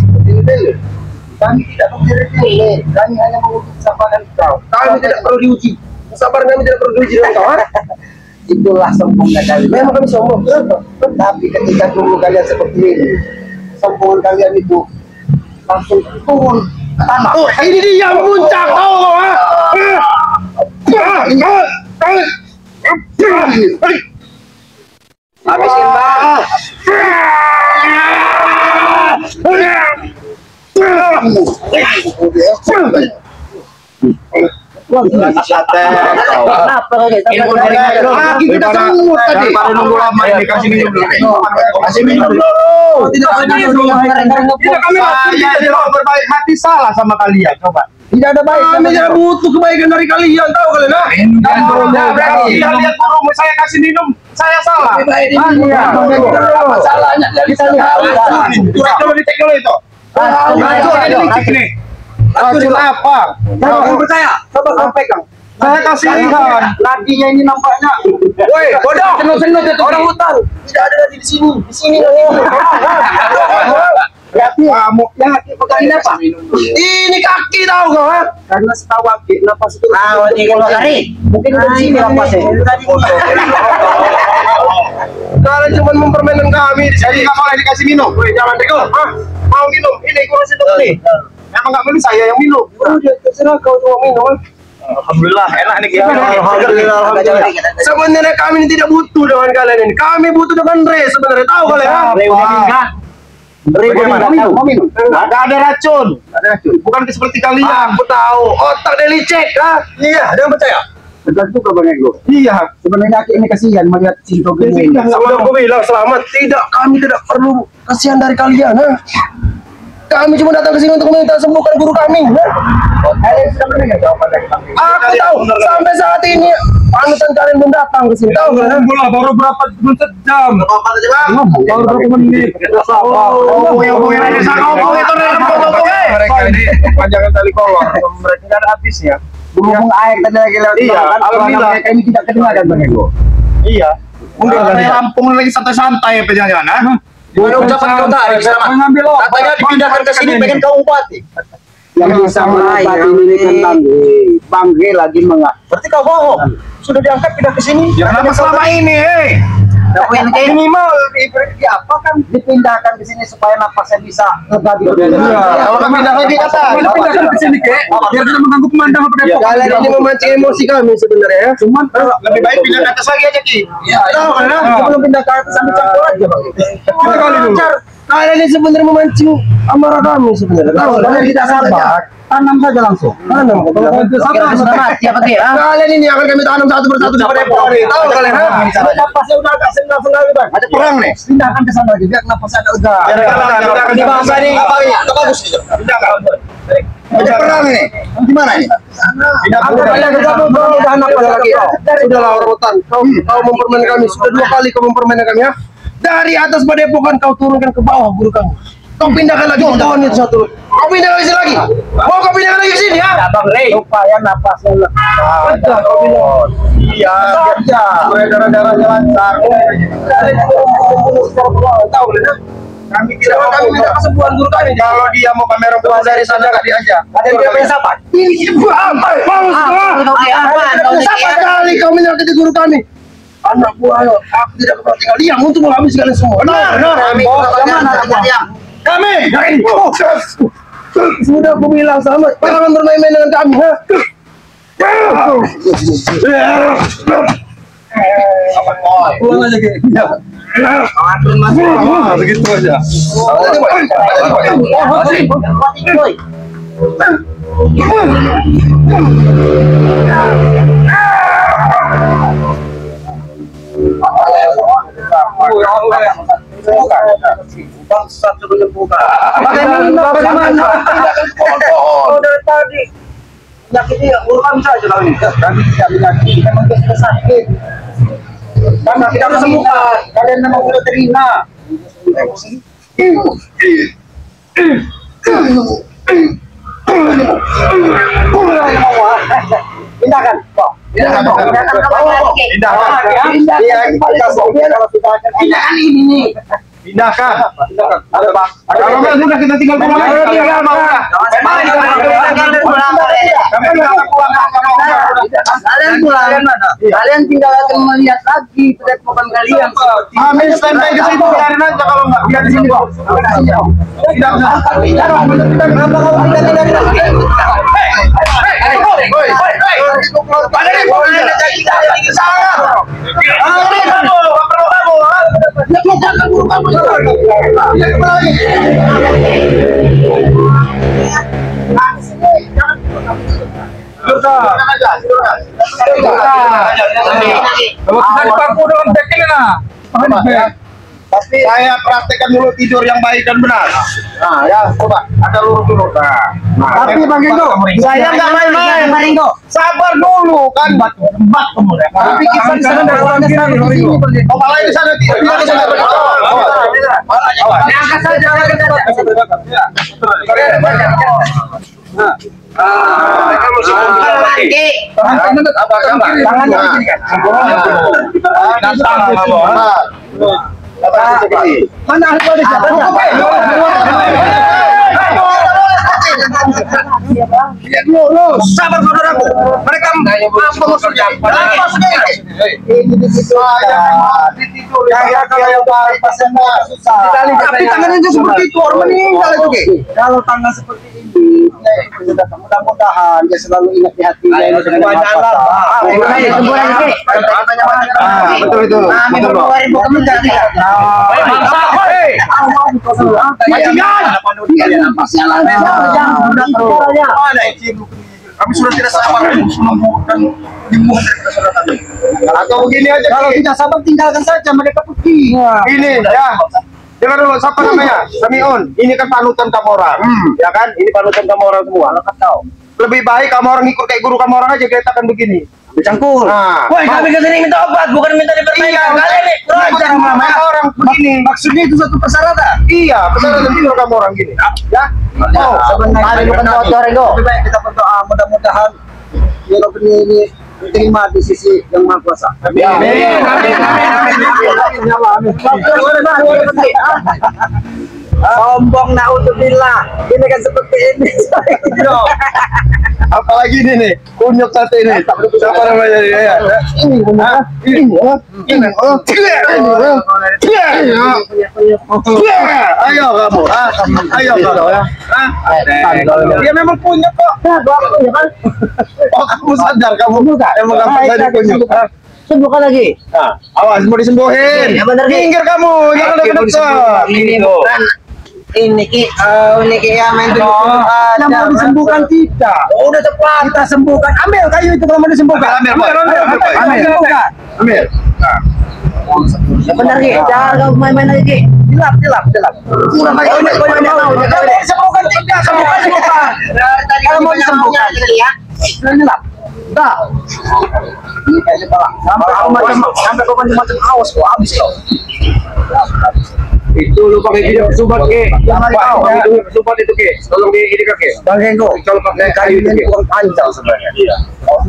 Kami tidak bertele-tele. Kami hanya menguji kesabaran kau. Kami tidak perlu diuji. Kesabaran kami tidak perlu diuji dengan kau, ha? Itulah sombongnya kalian. Memang kami sombong, tapi ketika dulu kalian seperti ini, sombongan kalian itu langsung turun ke tanah. Oh, ini dia puncak kau, ha? Habisin bang. Kenapa kita semut tadi? Daripada nunggu lama ini, kasih minum dulu. Kasih minum dulu. Tidak Saya tidak berbaik hati salah sama kalian. Coba. Tidak ada baik. Kami tidak butuh kebaikan dari kalian, tahu kalian, ha? Berarti kalian turun, saya kasih minum, saya salah. Masalahnya kita lihat. Dicek dulu itu. Racun apa? Jangan percaya. Coba kau pegang. Saya kasihan. Nadinya ini nampaknya. Woi, bodoh. Senut-senut itu orang hutan. Tidak ada nadi di sini. Di sini nadi. Berarti Kamu yang kaki pegang ini apa? Ini kaki tahu kau, ha? Karena setahu kaki napas itu. Mungkin di sini napasnya. Kalian cuma mempermainkan kami. jadi nggak boleh dikasih minum. Woi, jangan deko. Mau minum? Ini gue kasih dulu nih. Emang nggak boleh saya yang minum. Udah terserah kau mau minum. Alhamdulillah enak nih kita. Alhamdulillah. Sebenarnya kami ini tidak butuh dengan kalian ini. Kami butuh dengan Ray sebenarnya, tahu kalian, ha? Mau minum. Nggak ada racun. Bukan seperti kalian. Aku tahu. Otak dia licik, ha? Iya, jangan percaya. Betul juga Bang Ego. Iya. Sebenarnya ini kasihan melihat cinta gini. Sudah aku bilang selamat. Tidak, kami tidak perlu kasihan dari kalian, ha? Kami cuma datang ke sini untuk minta sembuhkan guru kami, ha? Kalian sudah mendengar jawaban dari Bang Ego. Aku tahu. Sampai saat ini panutan kalian belum datang ke sini, tahu kalian? Bola baru berapa jam? Baru berapa menit? Mereka ini panjangan tali kolor. Mereka nggak ada habisnya. Berhubung air tadi lagi lewat. Iya, alhamdulillah. Mereka ini tidak kedengaran Bang Ego. Iya. Lampung lagi santai-santai apa jangan-jangan? Gimana ucapan kau tadi sama? Mengambil obat. Katanya dipindahkan ke sini pengen kau obati. Yang bisa mengobati ini kan Bangge lagi Berarti kau bohong. Sudah diangkat pindah ke sini. Kenapa selama ini, minimal diberi apa kan dipindahkan ke sini supaya napasnya bisa lega gitu. Kalau kami pindah lagi kata. Dipindahkan ke sini kek, biar tidak mengganggu pemandangan pada Depok. Kalian ini memancing emosi kami sebenarnya ya. Cuman Lebih baik pindah ke atas lagi aja, Ki. Ya, tahu kan? Sebelum pindah ke atas sampai campur aja, Bang. Kalian ini sebenarnya memancing amarah kami sebenarnya. Tahu, kalian tidak sabar. tanam saja langsung. Tanam. Kalau itu Kira sudah mati apa ki? Kalian ini akan kami tanam satu persatu di Depok. Tahu kalian? Napasnya udah agak sengal-sengal gitu, Bang. Ada perang nih. Pindahkan ke sana lagi biar napasnya agak lega. Di bangsa ini apa ini? Itu bagus gitu. Ada perang ini. Gimana ini? Kalian udah napas lagi. Sudahlah orang kau mempermainkan kami. Sudah 2 kali kau mempermainkan kami ya. Dari atas Padepokan kau turunkan ke bawah guru kamu. Kau pindahkan lagi ke tahun itu satu. Kau pindah lagi lagi. Mau kau pindahkan lagi ke sini ya? Supaya napasnya lega. Iya. Darah-darahnya lancar. Tahu kan? Kami tidak minta kesembuhan guru kami. Kalau dia mau pamer puasa dari sana nggak diajak. Ada yang dia punya siapa? Ini ibu apa? Siapa kali kau menyakiti guru kami? Anak buah, aku tidak pernah tinggal diam untuk menghabiskan kalian semua. Kami, sudah aku bilang sama, jangan bermain-main dengan kami. Pulang aja kayak. Begitu aja. Bangsat sebelum buka. Bagaimana? Dari tadi nyakiti urusan saja kami. Kami tidak menyakiti, memang dia sudah sakit. Karena tidak kesembuhan. Kalian memang sudah terima. Pindahkan, kok. Pindahkan ini nih. Pindahkan. Ada Pak. Kalau nggak sudah kita tinggal pulang. Kalau tinggal mau nggak? Kalian pulang. Kalian tinggal akan melihat lagi Padepokan kalian. Kami standby di situ. Biarin aja kalau nggak. Biar di sini. Tapi saya praktekkan dulu tidur yang baik dan benar. Nah, ya coba ada lurus dulu. Nah, Tapi Bang Ringo, saya nggak main-main. Bang Ringo. Sabar dulu kan. Tempat kemudian. Tapi kita di sana oh malah di sana tidak di sana. Angkat saja, Mana ahli sabar saudaraku. Mereka apa maksudnya? Apa maksudnya? Tapi tangannya seperti itu orang meninggal itu ki. Kalau tangan seperti ini, mudah-mudahan dia selalu ingat di hatinya ini dengan betul itu. Kami sudah tidak sabar menunggukan nyembuhan dari saudara kami. Atau begini aja, kalau tidak sabar tinggalkan saja mereka pergi. ini ya. Jangan dulu, siapa namanya? Samiun. Ini kan panutan kamu orang, ya kan? Ini panutan kamu orang semua. Lebih baik kamu orang ikut kayak guru kamu orang aja, kita akan begini. Bercangkul. Nah, Woi, kami kesini minta obat, bukan minta dipermainkan. Kalian nih, belajar mama. orang begini. Maksudnya itu satu persyaratan. Iya, persyaratan tidur kamu orang gini. Ya. Sebenarnya bukan bocor itu. Lebih baik kita berdoa mudah-mudahan ini diterima di sisi yang Maha Kuasa. Amin. Sombong naudzubillah. Ini kan seperti ini. Apalagi ini nih, kunyuk satu ini. Siapa namanya ini? Ya. Ini. Ayo kamu, ayo kamu. Dia memang kunyuk kok. Oh, kamu sadar kamu emang kamu tadi kunyuk. Sembuhkan lagi. Nah, awas mau disembuhin. Ya, bener, Ki. Minggir kamu, jangan dekat-dekat. Ini bukan ini Ki, ya main tuh. Yang mau disembuhkan kita. Oh, udah cepat kita sembuhkan. Ambil kayu itu kalau mau disembuhkan. Ambil. Ya benar Ki, jangan kau main-main lagi Ki. Dilap. Sembuhkan tidak, sembuhkan. Kalau mau disembuhkan ya. Dilap. Dah. Ini kayak kepala. Sampai kau macam awas kau habis kau. Itu lu pakai video subat ke. Jangan kau. Itu subat itu ke. Tolong di ini ke. Bang Henggo. Kalau pakai kayu itu ke. Kurang panjang sebenarnya. Iya.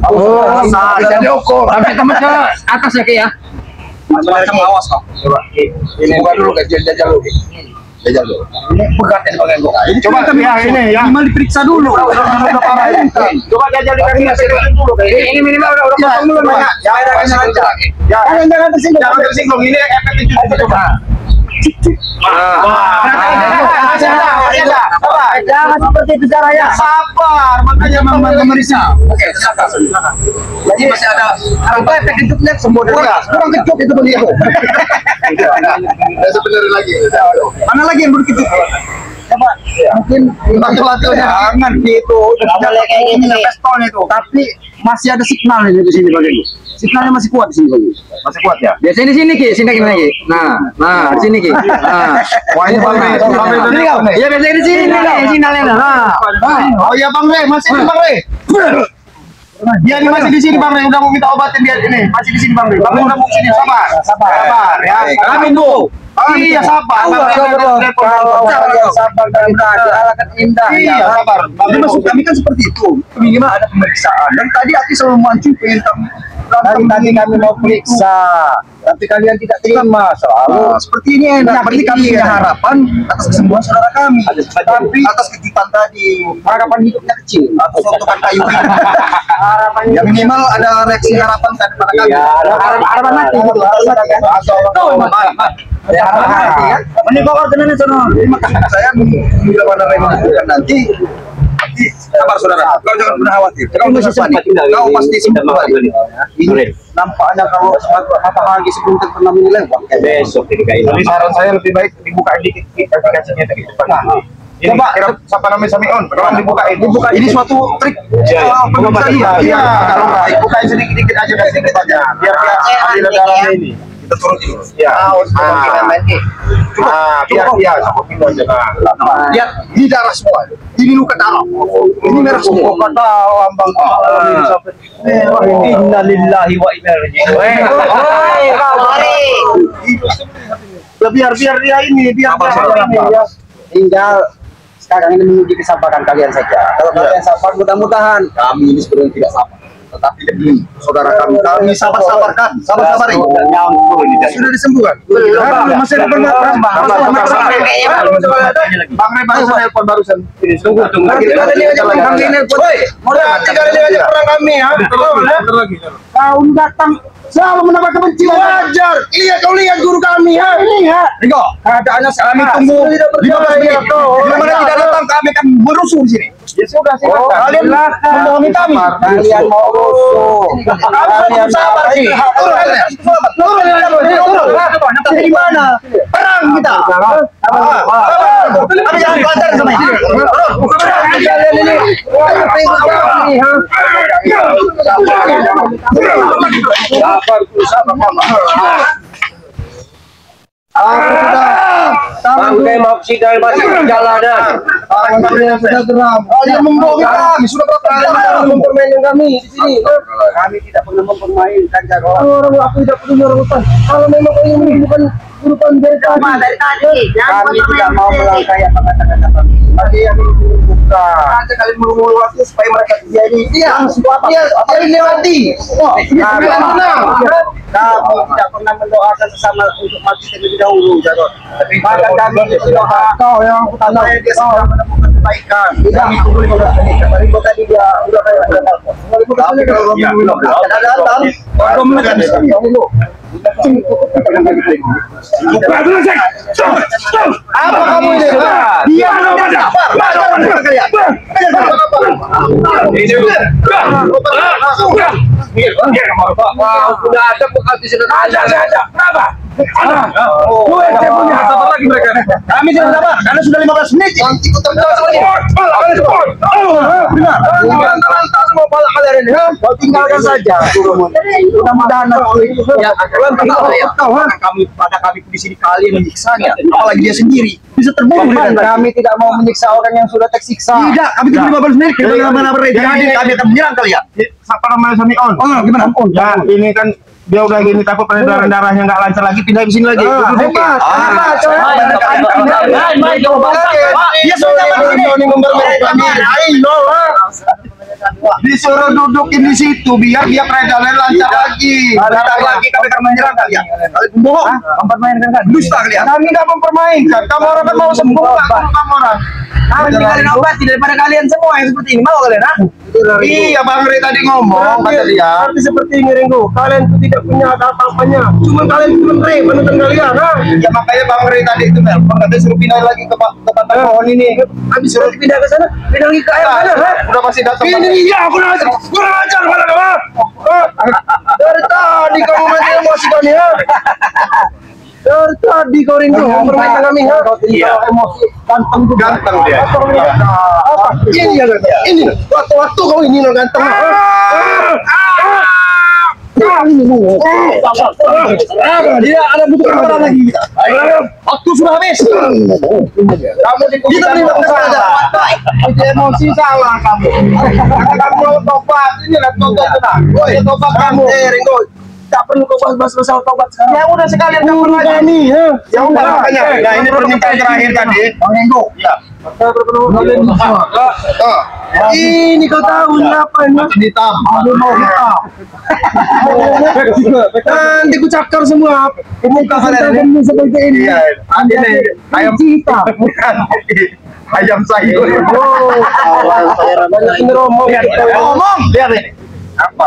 Oh, Bisa diukur. Sampai teman ke atas ya, Ki ya. Macam awas kok. Coba. Ini bukan dulu ke jajal dulu. Jajal dulu. ini begatin Bang Henggo. Coba ya ini ya. Minimal diperiksa dulu. Udah parah ini. Coba jajal di kaki dulu. Ini minimal udah potong dulu banyak. Jangan tersinggung. Jangan tersinggung, ini efek itu coba. Jangan seperti itu caranya. Sabar, makanya mama memeriksa. Oke, silakan. Jadi masih ada Apa efek kejutnya sembuh dulu ya? Kurang kejut itu begitu. Sebenarnya lagi. Mana lagi yang berkejut? Coba, mungkin Laki-lakinya jangan gitu. Udah kayak gini pistol itu. Tapi masih ada signal ini di sini Bang Henggo. Signalnya masih kuat di sini Bang. Masih kuat ya? Biasanya di sini Ki, sini gimana Ki? Nah, di sini Ki. Nah. Wah, ini Bang Rey. Ini kau. Ya biasanya di sini nih sinyalnya. Nah. Oh iya Bang Rey, masih di Bang Rey. Dia ini masih di sini Bang Rey, udah mau minta obatin dia ini. Masih di sini Bang Rey. Bang Rey udah mau sini, sabar. Sabar ya. Kami tuh. Iya sabar. Bang Rey Sabar dan diarahkan indah. Iya sabar. Jadi maksud kami kan seperti itu. Minimal ada pemeriksaan. Dan tadi Aki selalu mancing pengen tadi kami mau periksa, tapi kalian tidak terima selalu. Seperti ini enak. Berarti kami punya harapan atas kesembuhan saudara kami. Tapi atas kejutan tadi, harapan hidupnya kecil atau suntukan kayu. Harapannya ya minimal ada reaksi harapan pada kami. Harapan mati gitu. Ya harapan mati kan. Mending kau ordenannya sono. Makanya saya bila mana bukan nanti. Sabar saudara, kau jangan pernah khawatir. Kau masih sempat, kau pasti sembuh kembali. Ini nampaknya kalau matahari sebelum terkena lewat. Besok ini kayak Jadi saran saya lebih baik dibukain dikit aplikasinya dari depan. Ini Coba. kira siapa namanya Samion, tolong dibukain. Ini suatu trik pengobatan. Iya, kalau nggak dibukain sedikit-sedikit aja dari depannya, biar dia aliran darahnya ini. Kita turunin dulu. Ya. Biar dia cukup itu aja. lihat di darah semua. Ini luka darah. Ini merah semua. Kata lambang Innalillahi wa inna ilaihi raji'un. biar dia ini, biar dia ini ya. Tinggal sekarang ini menguji kesabaran kalian saja. Kalau kalian sabar, mudah-mudahan kami ini sebenarnya tidak sabar. Tetapi demi saudara kami sabar-sabarkan. Sabar-sabar ini. Sudah disembuhkan. Masih ada permasalahan. Bang Rey barusan telepon barusan. Tunggu. Mau tinggal ini aja perang kami ya. Tahun datang selalu mendapat kebencian. Wajar. Iya kau lihat guru kami ya. Lihat. Ringo, keadaannya kami tunggu 15 menit. Bila mana tidak datang kami akan berusuh di sini. Ya sudah sih. Kalian membohongi kami. Kalian mau rusuh. Kalian sabar sih. Turun. Di mana? Perang kita. Kami jangan belajar sama ini. Kalian ini Bangkai maksimal masih perjalanan. sudah geram. Kalian membohongi kami. Sudah berapa kali mempermainkan kami di sini? Kami tidak pernah mempermainkan jagoan. Orang aku tidak peduli orang hutan. Kalau memang kau ingin bukan urusan dari tadi. Kami tidak mau melangkahi apa kata-kata kami. Kami yang Aja kali mulu-mulu waktu supaya mereka jadi. Iya. Apa ini mati? Kami tidak pernah mendoakan sesama untuk mati terlebih dahulu, Jarod. Tapi bahkan kami berdoa kau yang utama dia segera menemukan kebaikan. Kami tunggu 15 menit. Kemarin kau tadi dia udah kayak ada. Apa kamu ini? Dia sudah ada bekal di sini. Ada. Kenapa? Sabar lagi mereka. Kami tidak sabar karena sudah 15 menit. Nanti ku terjauh lagi. Benar. Lantas mau balak kalian ini. Kau tinggalkan saja. Mudah-mudahan ya kami pada kami di sini kali menyiksanya. Apalagi dia sendiri bisa terbunuh. Kami tidak mau menyiksa orang yang sudah tersiksa. Tidak, kami tunggu 15 menit. Kemana-mana berada. Jadi kami akan menyerang kalian. Siapa namanya Samion? Oh, gimana? Ya, ini kan dia udah gini takut darahnya nggak lancar lagi, pindah ke sini lagi. Hebat. Dia sudah disuruh dudukin di situ biar dia peredaran lancar lagi. Lancar lagi kami akan menyerang kalian. Kalian bohong. Mempermainkan kan? Dusta kalian. Kami nggak mempermainkan. Kamu orang kan mau sembuh nggak? Kamu orang. Kami tinggalin obat daripada kalian semua yang seperti ini. Mau kalian? Iya, Bang Rey tadi ngomong kata dia. Seperti seperti ini Ringo. Kalian itu tidak punya apa-apanya. Cuma kalian cuma Rey penonton kalian. Ya makanya Bang Rey tadi itu nelpon katanya suruh pindah lagi ke batang pohon ini. Habis suruh pindah ke sana, pindah lagi ke air mana? Udah pasti datang. Ini iya, kurang ajar pada kamu. Dari tadi kamu masih emosi kan ya? Dari tadi kau Ringo mempermainkan kami ya? Iya. Emosi ganteng dia. Apa? Ini ya ini. Waktu kau ini lo ganteng. Dia ada butuh kamera lagi. Waktu sudah habis. Kamu kita terima saja. Emosi salah kamu. Kamu mau tobat ini lah tobat. Woi, tobat kamu. Ringo. Tak perlu kau bahas masalah tobat sekarang. Ya udah sekalian kamu lagi. Ya udah makanya. Nah ini permintaan terakhir tadi. Bang Ringo. Ya. Ini kau tahu siapa ini? Hitam. Aduh mau hitam. Nanti ku cakar semua. Muka kalian ini seperti ini. Ini ayam hitam. Ayam sayur. Banyak ini ngomong. Ngomong. Lihat ini. Apa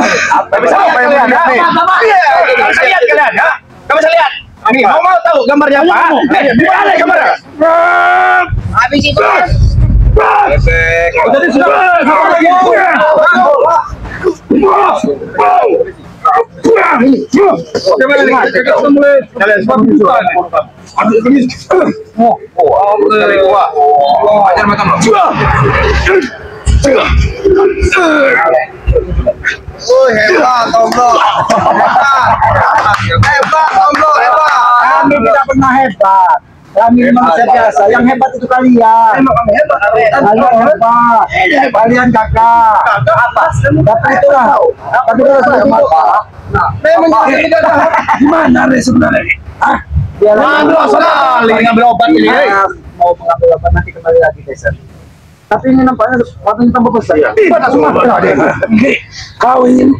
bisa apa yang lihat nih? Iya, bisa lihat kalian ya. Kamu bisa lihat. Nih, mau tahu gambarnya apa? Nih, di mana gambarnya? Habis itu. Jadi sudah. Bagaimana nih? Kalian semua. Aduh ini. Ajar macam lo. Oh hebat, Tomblo. Hebat, Tomblo, hebat. Kami tidak pernah hebat. Kami manusia biasa. Yang hebat itu kalian. Emang kami hebat. Kalian hebat. Kalian kakak. Tapi itulah. Tapi kalau sudah hebat. Memang tidak ada. Gimana Re sebenarnya? Aduh, sekali ngambil obat ini. Mau mengambil obat nanti kembali lagi desa. Tapi ini nampaknya waktunya tambah besar. Pada Sumatera deh. Kau ingin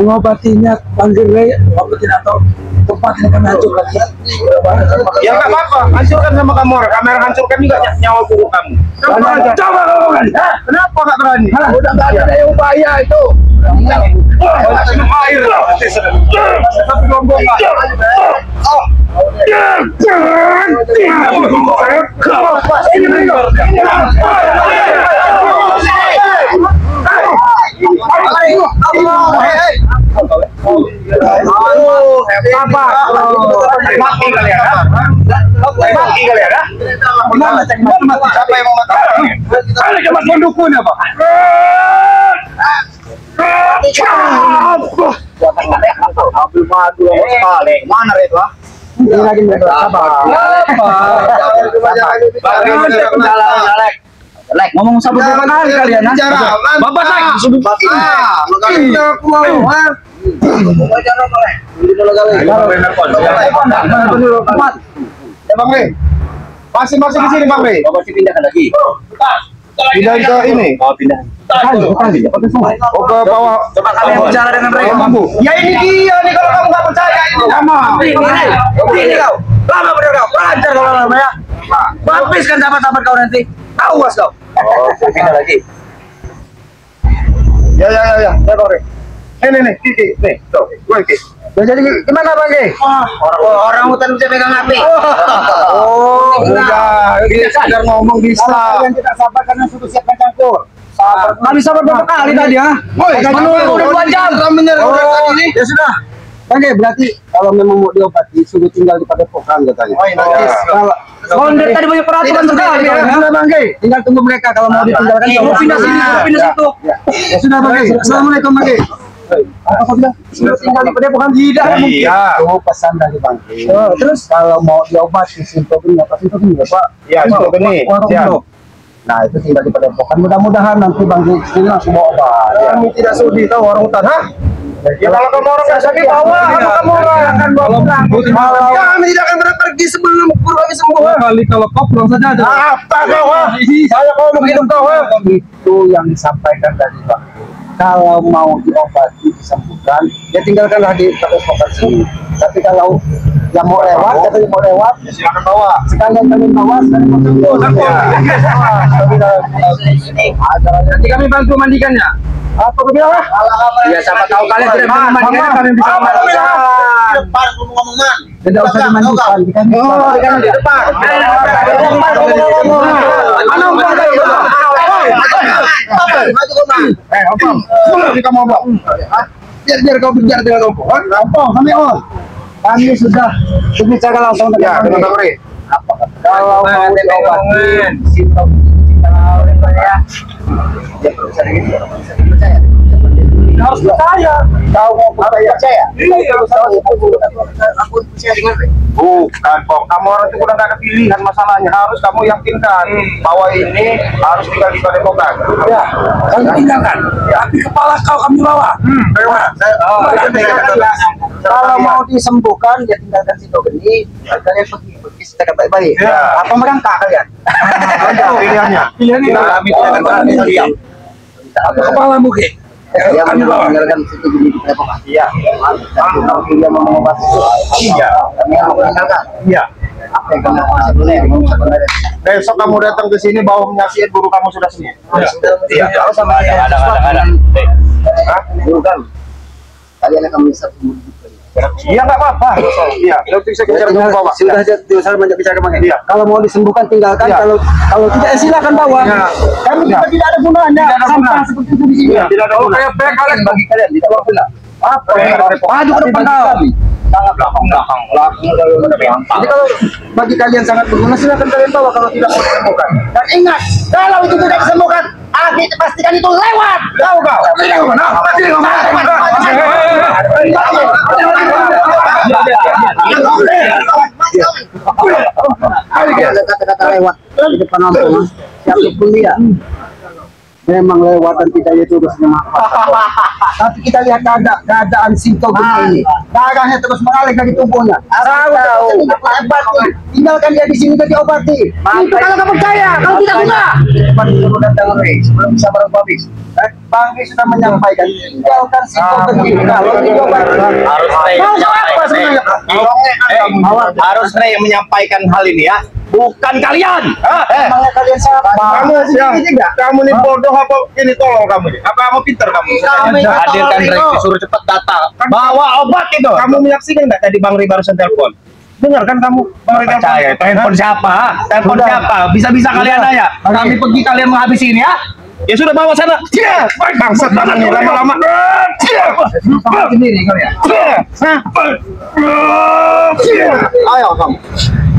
mengobatinya, panggil Rey, obatin atau tempat yang kami hancurkan. Ya nggak apa-apa, hancurkan sama kamu orang. Kamera hancurkan juga nyawa guru kamu. Coba kamu berani. Kenapa nggak berani? Udah nggak ada daya upaya itu. Air. Tapi gombong nggak. Mati kalian ya? Mati kalian ya? Siapa yang mau mati? Ada kemas mendukung apa? Ambil madu sekali. Mana itu? Ini lagi sabar. Lek ngomong sabar berapa kali kalian? Bapak naik sudah mati. Makanya aku mau. Bang Rey, masih di sini Bang Rey. Bapak sih pindahkan lagi. Pindahin ke ini. Oh, pindah. Oh, ke bawah. Coba kalian bicara dengan mereka. Ya ini dia nih, kalau kamu nggak percaya ini sama. Ini kau. Lama bener kau. Lancar kalau lama ya. Habiskan sahabat-sahabat kau nanti. Awas kau. Oh, pindah lagi. Ya, sorry. Nih, Kiki, nih, tuh, gue Kiki. Jadi gimana Bang Ge? Orang hutan bisa pegang api. Oh, udah, kita sadar ngomong bisa. Kalian tidak sabar karena sudah siapkan campur. Kami sabar berapa kali tadi ya? Menunggu udah 2 jam. Ya sudah. Bang Ge, berarti kalau memang mau diobati sudah tinggal di Padepokan katanya. Oh, iya. Kalau Kondet tadi banyak peraturan sekali ya. sudah Bang Ge, tinggal tunggu mereka kalau mau ditinggalkan. Mau pindah sini, mau pindah situ. Ya sudah Bang Ge. Assalamualaikum Bang Ge. Apa bilang? Sudah tinggal di Padepokan tidak mungkin. Iya. Itu pesan dari Bang Ge. Terus kalau mau diobati Sintogeni apa Sintogeni ya Pak? Iya, Sintogeni. Warung Siap. Blok. Nah itu tinggal di Padepokan. Mudah-mudahan nanti Bang Ge sini langsung bawa obat. Kami tidak sudi tahu orang hutan, hah? Ya kalau kamu orang nggak sudi bawa, kamu orang akan bawa pulang. Kami tidak akan pernah pergi sebelum guru kami sembuh. Kali kalau kau pulang saja aja. Apa kau, ha? Saya kalau mau hidup kau, ha? Itu yang disampaikan tadi Bang. Kalau mau diobati disembuhkan, ya tinggalkanlah di Padepokan sini. Tapi kalau yang mau lewat, katanya mau lewat, Ya, silakan bawa. sekalian kalian bawa, sekalian mau sembuh. Nanti kami bantu mandikannya. Apa bilang lah? Ya siapa tahu kalian tidak bisa memandikannya, kami bisa memandikan. Depan ngomong man. Tidak usah dimandikan, dikan di depan. Kamu bawa. Biar kau bicara dengan Om. Apa? Kami On. Kami sudah berbicara langsung Ya, dengan dengan Bang Ge. Bang Re. Kalau mau diobati, harus percaya. Kau mau percaya? Iya, Aku percaya dengan Bang Ge. Bukan, Pong. Kamu orang itu udah nggak ada pilihan masalahnya. Harus kamu yakinkan bahwa ini harus tinggal di Padepokan. Ya, kami tinggalkan. Tapi kepala kau kami bawa. Kalau mau disembuhkan, ya tinggalkan Sintogeni. Kalian pergi secara baik-baik. Ya. Apa merangkak kalian? Itu pilihannya. Pilihannya. Kami tidak akan berani diam. Apa kepala muke? Ya, Kami bawa. meninggalkan Sintogeni di Padepokan. Iya. Kalau dia mau mengobati, Iya. kami akan meninggalkan. Iya. Apa yang kamu sebenarnya sebenarnya? Besok kamu datang ke sini bawa menyaksikan guru kamu sudah sembuh. Iya, kalau sama Ada. Hah? guru kami, kalian akan bisa sembuh. Iya, nggak apa-apa. Iya, nanti saya kejar guru bawa. Sudah saja saya banyak bicara Bang Ge. Iya. Kalau mau disembuhkan tinggalkan, Iya. kalau tidak silakan bawa. Iya. Kami Iya. tidak ada gunanya. Tidak ada Sampah guna. seperti itu di sini. Iya, tidak ada guna. Kalian bagi kalian tidak berguna. Apa? Maju ke depan kau. Sangat belakang. Jadi kalau bagi kalian sangat berguna, silakan kalian bawa kalau tidak mau disembuhkan. Dan ingat, kalau itu tidak disembuhkan, Agi pastikan itu lewat. Tahu kau? Ada kata-kata lewat di depan ampun, siapapun dia. Memang lewat dan tidak terus tapi kita lihat keadaan Sintogeni ini. Darahnya terus mengalir dari tubuhnya. Tahu. Tinggalkan dia di sini ke diobati. Itu kalau kamu percaya, kalau tidak guna. Sebelum datang sebelum bisa baru habis. Bang Ge sudah menyampaikan tinggalkan Sintogeni kalau diobati. Harus Rey yang menyampaikan hal ini ya, bukan kalian. Emangnya kalian siapa? Kamu nih bodoh apa ini tolong kamu nih? Apa kamu pintar kamu? Hadirkan Rey, disuruh cepat datang. Bawa obat itu. Kamu menyaksikan nggak tadi Bang Ri barusan telepon? Dengar kan kamu? Bang Ri Percaya, itu handphone siapa? Telepon siapa? Bisa-bisa kalian aja. Kami pergi kalian menghabisi ini ya. Ya sudah bawa sana. Iya, bangsat tangannya lama-lama. Sendiri kalian. Ayo kamu.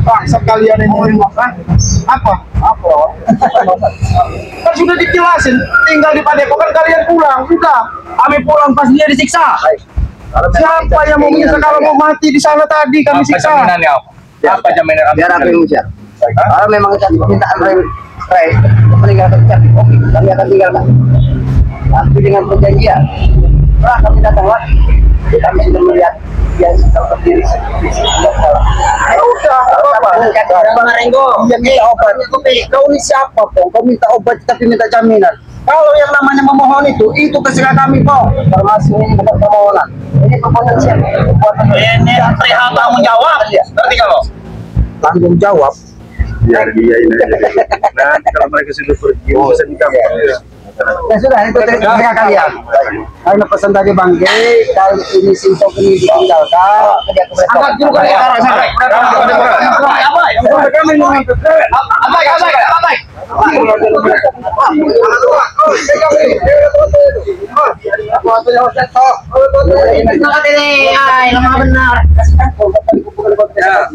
Bangsat kalian ini. Apa? Kan sudah dijelasin, tinggal di Padepokan kalian pulang, sudah. kami pulang pas dia disiksa. Siapa yang mau menyiksa kalau mau mati di sana tadi kami Apa siksa? jaminannya? Apa jaminan? Biar aku yang ujar. Kalau memang itu permintaan Ray meninggalkan Capi, oke, kami akan tinggalkan. Tapi dengan perjanjian, setelah kami datang lagi, kami sudah melihat dia sedang berdiri di sini. Ya udah, apa? Dia minta obat. Kau ini siapa, Pong? Kau minta obat tapi minta jaminan. Kalau yang namanya memohon itu terserah kami, Pong. Termasuk ini bukan permohonan. Ini permohonan siapa? Ini perihal tanggung jawab. Ngerti kalau? Tanggung jawab. Biar dia ini aja. Nanti kalau mereka sudah pergi, bisa nikah. Ya sudah, itu mereka kalian. Karena pesan tadi Bang G, kalau ini simpel ini ditinggalkan, Angkat dulu kali ya.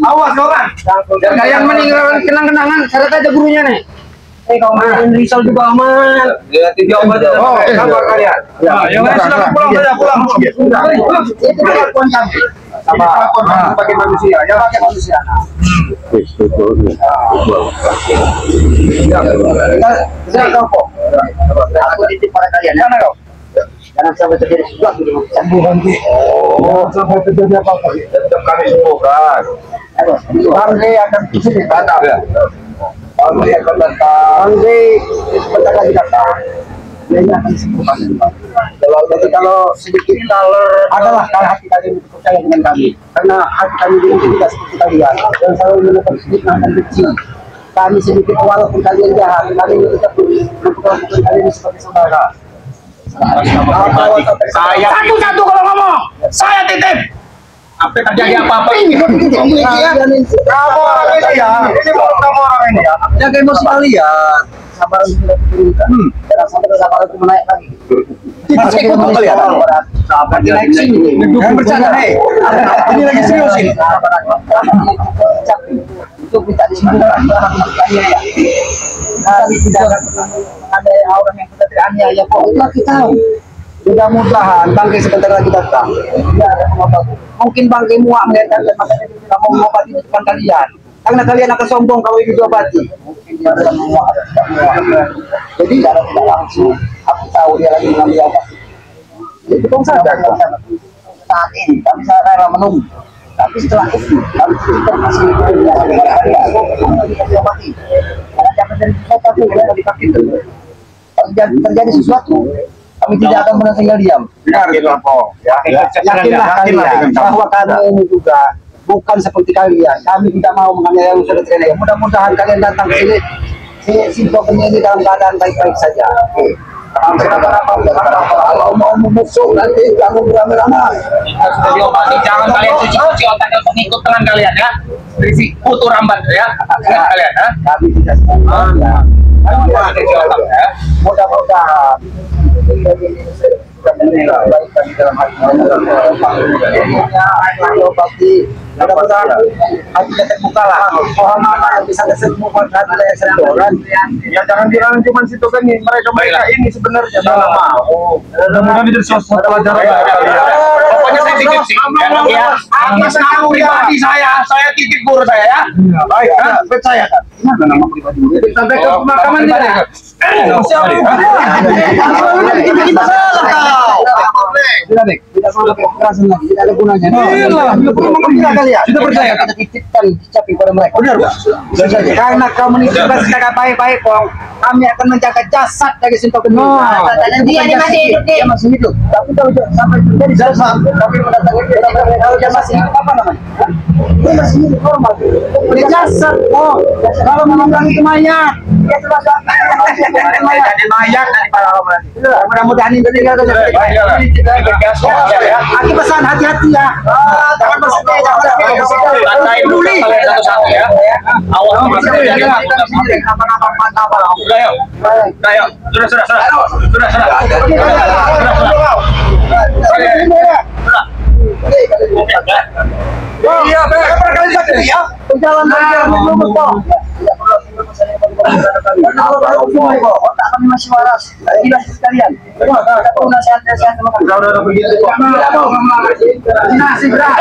Awas kau kan, kalian meninggalkan kenang-kenangan, syarat aja gurunya nih. Kau main risau juga aman. Ya, tiga obat aja. Oh, sabar kalian. Ya, silakan pulang saja, pulang. Itu kelakuan kami. Sama sebagai manusia, ya Pakai manusia. Saya kau kok. Aku titip pada kalian ya. Jangan sampai terjadi sesuatu di sambungan. Oh, sampai terjadi apa-apa. Tetap kami sembuhkan. Bang G akan datang. Bang G akan datang. Bang G sebentar lagi datang. Dia akan disembuhkan. Kalau sedikit adalah kalau hati kalian itu percaya dengan kami, karena hati kami ini tidak seperti kalian dan selalu menemukan sedikit dan benci. Kami sedikit walaupun kalian jahat, kami tetap memperlakukan kalian sebagai saudara. Saya satu-satu kalau ngomong. Saya titip. Apa terjadi apa-apa? Kamu orang ini ya. Ini kamu orang ini ya. Jaga emosi kalian. Sabar sudah turunkan. Jangan sampai kesabaran itu menaik lagi. Saya ikut kalian. Sabar naik sini. Jangan bercanda, hei. Ini lagi serius ini. Itu minta disembuhkan. Kami tidak akan ada orang yang kita teraniaya kok. Itulah kita tahu. Mudah-mudahan Bangke sebentar lagi datang. Dia akan mengobati. Mungkin Bangke muak melihat kalian, makanya dia tidak mau mengobati di depan kalian. Karena kalian akan sombong kalau itu diobati. Mungkin dia adalah muak. Jadi tidak langsung. Aku tahu dia lagi mengambil obat. Itu pun sadar. Saat ini kami rela menunggu. Tapi setelah itu kami tidak masih diobati. Karena jangan jadi sesuatu yang dipakai. Kalau terjadi sesuatu, kami tidak akan pernah tinggal diam. Benar gitu, Pong. Yakinlah kalian bahwa kami ini juga bukan seperti kalian. Kami tidak mau menganiaya unsur teraniaya. Mudah-mudahan kalian datang ke sini. Simpel ini dalam keadaan baik-baik saja. Kalau mau memusuh nanti kamu beramai-ramai. Sudah diobati, jangan kalian cuci-cuci otak dan pengikut tangan kalian ya. Berisi kutu rambat ya. Ingat kalian ya. Kami tidak semuanya. Cuci otak ya. Mudah-mudahan baik bagi dalam hati. Mudah-mudahan hatinya terbuka lah. Mohon maaf yang bisa kesembuhan hati yang sendoran. Ya jangan bilang cuma situ kan nih. Mereka ini sebenarnya salah mau. Mudah-mudahan itu suatu pelajaran ya. Pokoknya saya titip sih. Ya, atas nama pribadi saya titip guru saya ya. Baik, percaya kan? Gimana nama pribadi? Sampai ke pemakaman dia. Kita salah kau. Tidak mau pakai kekerasan lagi, tidak ada gunanya. Sudah percaya kan? Kita titipkan dicapi pada mereka. Benar, Pak. Karena kamu ini sudah sedang baik-baik, Pong. Kami akan menjaga jasad dari Sinto Geni. Dan dia masih hidup, dia masih hidup. Tapi kalau sampai terjadi jasad, tapi mendatangi dia, kalau dia masih hidup apa namanya? Dia masih hidup normal. Dia jasad, oh. Kalau menunggangi itu mayat, dia sudah jadi mayat dari para orang. Mudah-mudahan ini meninggal Aki pesan hati-hati ya. Jangan bersedih, Lantai dulu kalian satu-satu ya. Awas Iya, berapa kali sakit ya? Perjalanan belum kok. Otak kami masih waras. Tidak sekalian. Kita pun nasihat-nasihat sama kami. Udah begitu kok. Nasi berat.